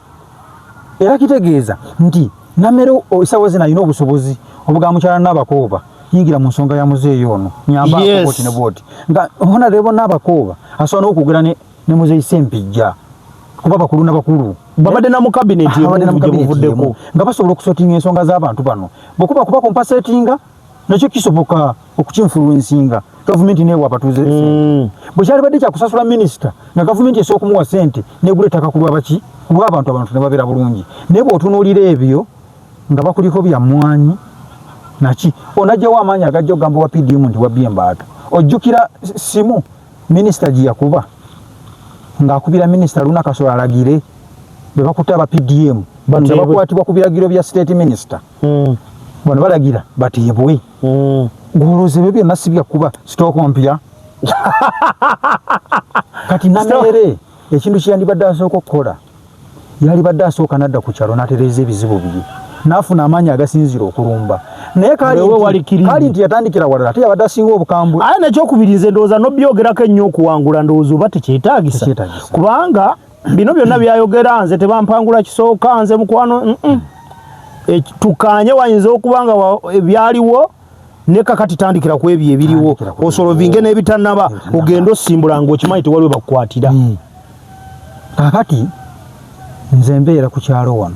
era kitegeeza nti Nammere esawa zino alina obusobozi obugaba mukyala Nabakooba yingira mu nsonga ya muzeeyi ono nyamba bwoti ne bwoti nga honorable Nabakooba asobola n'okwogera ne muzeeyi Ssempijja kuba bakulu n'abakulu babadde na mu cabinet yebuvuddeko nga basobola okusootinga ensonga z'abantu bano bwekuba kuba kompasetinga nakyo kisoboka okukinfluensinga gavumenti neewa abatuuze bwe kyalibadde kyakusasula minisita nga gavumenti esooka okumuwa ssente negula ettaka ku lwabaki kulw'abantu ne babeera bulungi naye bw'otunuulira ebyo nga bakuliko bya mmwanyi naki onajjawo amaanyi agajja okugamba wa PDM nti wabbye embaata ojjukira simu minisita gye yakuba ng'akubira minisita Luna Kasola alagire be bakutte aba PDM bano bakwatibwa ku biragiro bya state minister bano balagira bateebwe gwolooza ebyo byonna si byakuba sitookompya kati Nammere ekintu kyeyandibadde asooka okukola yalibadde asooka nadda ku kyalo n'atereeza ebizibu bye n'afuna amaanyi agasinzira okulumba naye kali nti yatandikira walala ate yabadde asinga obukambwe aye nekyokubiriza endowooza n'obyogerako ennyo okuwangula ndowooza oba tekyetaagisa kubanga bino byonna byayogera nze tebampangula kisooka nze mukwano tukanye wayinza okubanga byaliwo ne kakati tandikira ku ebyo ebiriwo osolovinge n'ebitannaba ogenda osimbula ng'okimanyi tewaliwo bakukwatira kakati nze mbeera ku kyalo wano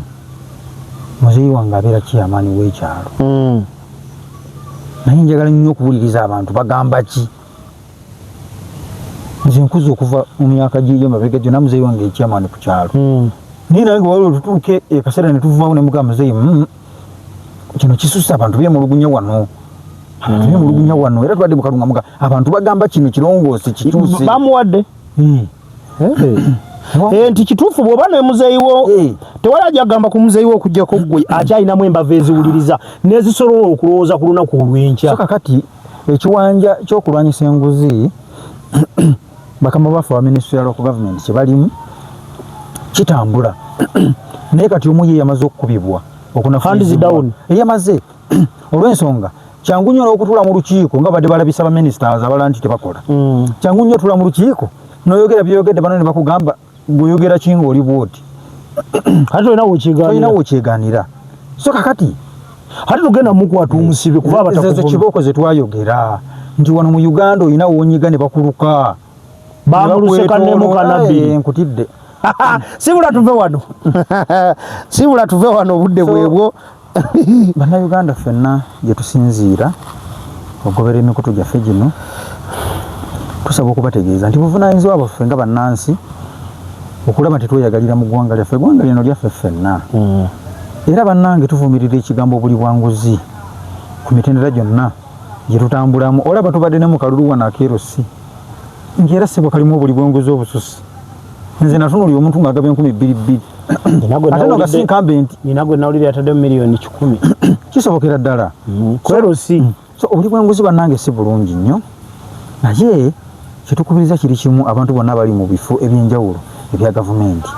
muzeeyi wange abeera chairman w'ekyalo naye njagala nnyo okuwuliriza abantu bagamba ki nze nkuze okuva mu myaka giyo mabega gyonna muzeeyi wange chairman ku kyalo naye nange waliwo tutuuke akaseera ne tuvaawo ne mugamba muzeeyi kino kisusa abantu byemulugunya wano era twadde mu kalunga abantu bagamba kino kirongoose kituuse bamuwadde nti kituufu bw'oba ne muzeeyi wo tewali ajagamba ku muzeeyi wo okuggyako ggwe akyalinamu embava eziwuliriza n'ezisobola okulowooza ku lunaku olw'enkya. So kakati ekiwanja ky'okulwanyisa enguzi bakama baffe aba Ministry of Local Government kye balimu kitambula naye kati omu ye yamaze okukubibwa eyamaze olw'ensonga kyangu nnyo n'okutuula mu lukiiko nga badde balabisa baministers abalala nti tebakola kyangu nnyo otuula mu lukiiko n'oyogera by'oyogedde bano ne bakugamba gw'oyogera ki ng'oli bw'oti ate olina w'okyegaanira. So kakati ate tugenda mukwata omusibe kuba abatakuvuma kibooko ze twayogera nti wano mu Uganda olina w'onyiga ne bakuluka bamuluseka nemukanabi nkutidde sibula tuve wano obudde bwebwo. Bannayuganda ffenna gye tusinziira okugobera emikutu gyaffe gino tusaba okubategeeza nti buvunaanyizibwa bwaffe nga bannansi okulaba nti tweyagalira mu ggwanga lyaffe. Eggwanga lino lyaffe ffenna era bannange tuvumirira ekigambo buli bwanguzi ku mitendera gyonna gye tutambulamu. Olaba tubadde ne mu kalulu wano akeerosi ng'era ssebo kalimu obuli bwanguzi obususi. Nze natunuulira omuntu ng'agaba 2,200 ate no gasinkambe nti nina gwe nawulira yatadde miliyoni 10 kisobokera ddala kwerosi. So obuli bwanguzi bannange si bulungi nnyo naye kyetukubiriza kiri kimu abantu bonna bali mu bifo ebyenjawulo ebya gavumenti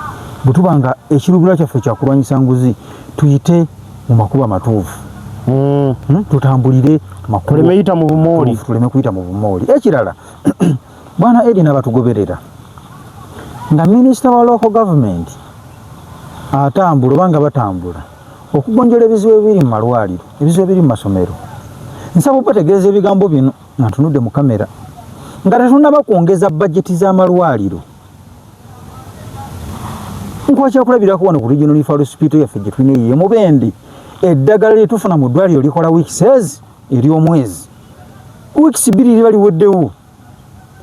bwe tuba nga ekirugula kyaffe kyakulwanyisa nguzi tuyite mu makubo amatuufu tutambulire tuleme kuyita mu bumooli. Ekirala bwana Edina batugoberera nga minisita wa local government atambula obanga batambula okugonjola ebizibu ebiri mu malwaliro ebizibu ebiri mu masomero. Nsaba okubategeeza ebigambo bino nga ntunudde mu kamera nga tetunnaba kwongeza bajeti z'amalwaliro. Nkuba kyakulabirako wano ku Regional Referral Hospital yaffe gye tulina ye Mubende eddagala lye tufuna mu ddwaliro likola weeks ery'omwezi weeks 2 liba liweddewo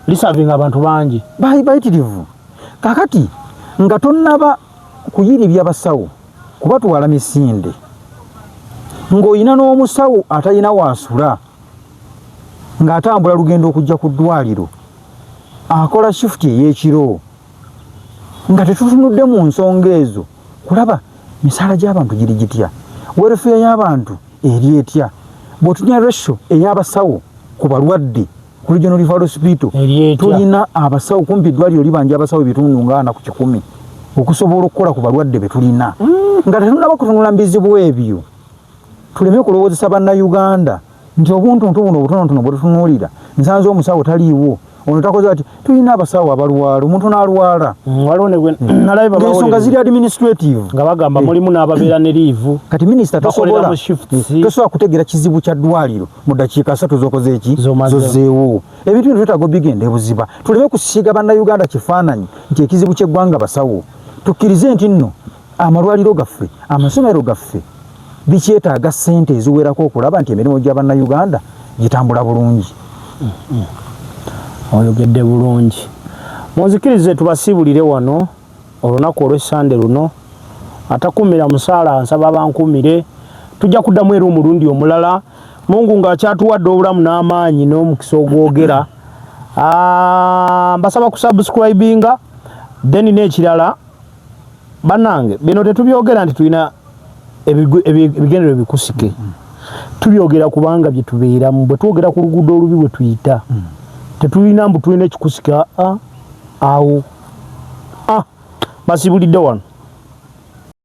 lisavinga abantu bangi bayitirivu. Kakati nga tonnaba kuyiribya basawo kubatwala misinde ng'olina n'omusawo atalina waasula ng'atambula lugendo okujja ku ddwaliro akola shifuti ey'ekiro nga tetutunudde mu nsonga ezo kulaba misaala gy'abantu giri gitya welfare y'abantu eri etya bw'otunya ratio ey'abasawo ku balwadde ku Regional Referral Hospital tulina abasawo kumpi eddwaliro libanja abasawo ebitundu nga 4 ku 10 okusobola okukola ku balwadde be tulina nga tetunaba kutunula mbizibu ebyo. Tuleme kulowoozesa bannayuganda nti obuntuntu buno obutonotono bwe tutunuulira nsanze omusawo taliiwo ono takoze ati tulina abasawo abalwala omuntu n'alwala ensonga ziri administrative nga bagamba mulimu n'ababeera ne liivu kati minisita tosobola kutegeera kizibu kya ddwaliro mu ddakiika 3 z'okoze eki zozzeewo. Ebintu bino twetaaga bigenda ebuziba tuleme kusiiga bannayuganda kifaananyi nti ekizibu ky'eggwanga basawo. Tukkirize nti nno amalwaliro gaffe amasomero gaffe bikyetaaga ssente eziwerako okulaba nti emirimu gya bannayuganda gitambula bulungi. Oyogedde bulungi. Munzikirize tubasiibulire wano olunaku olw'Essande luno atakumira musaala nsaba abankumire tujja kuddamu era omulundi omulala Mungu ng'akyatuwadde obulamu n'amaanyi n'omukisa ogwogera. Mbasaba kusubscribinga then n'ekirala bannange bino tetubyogera nti tulina ebigendero bikusike tubyogera kubanga bye tubeeramu bwe twogera ku luguudo olubi bwe tuyita tetulina mbu tulina ekikusika awo basibulidde wano.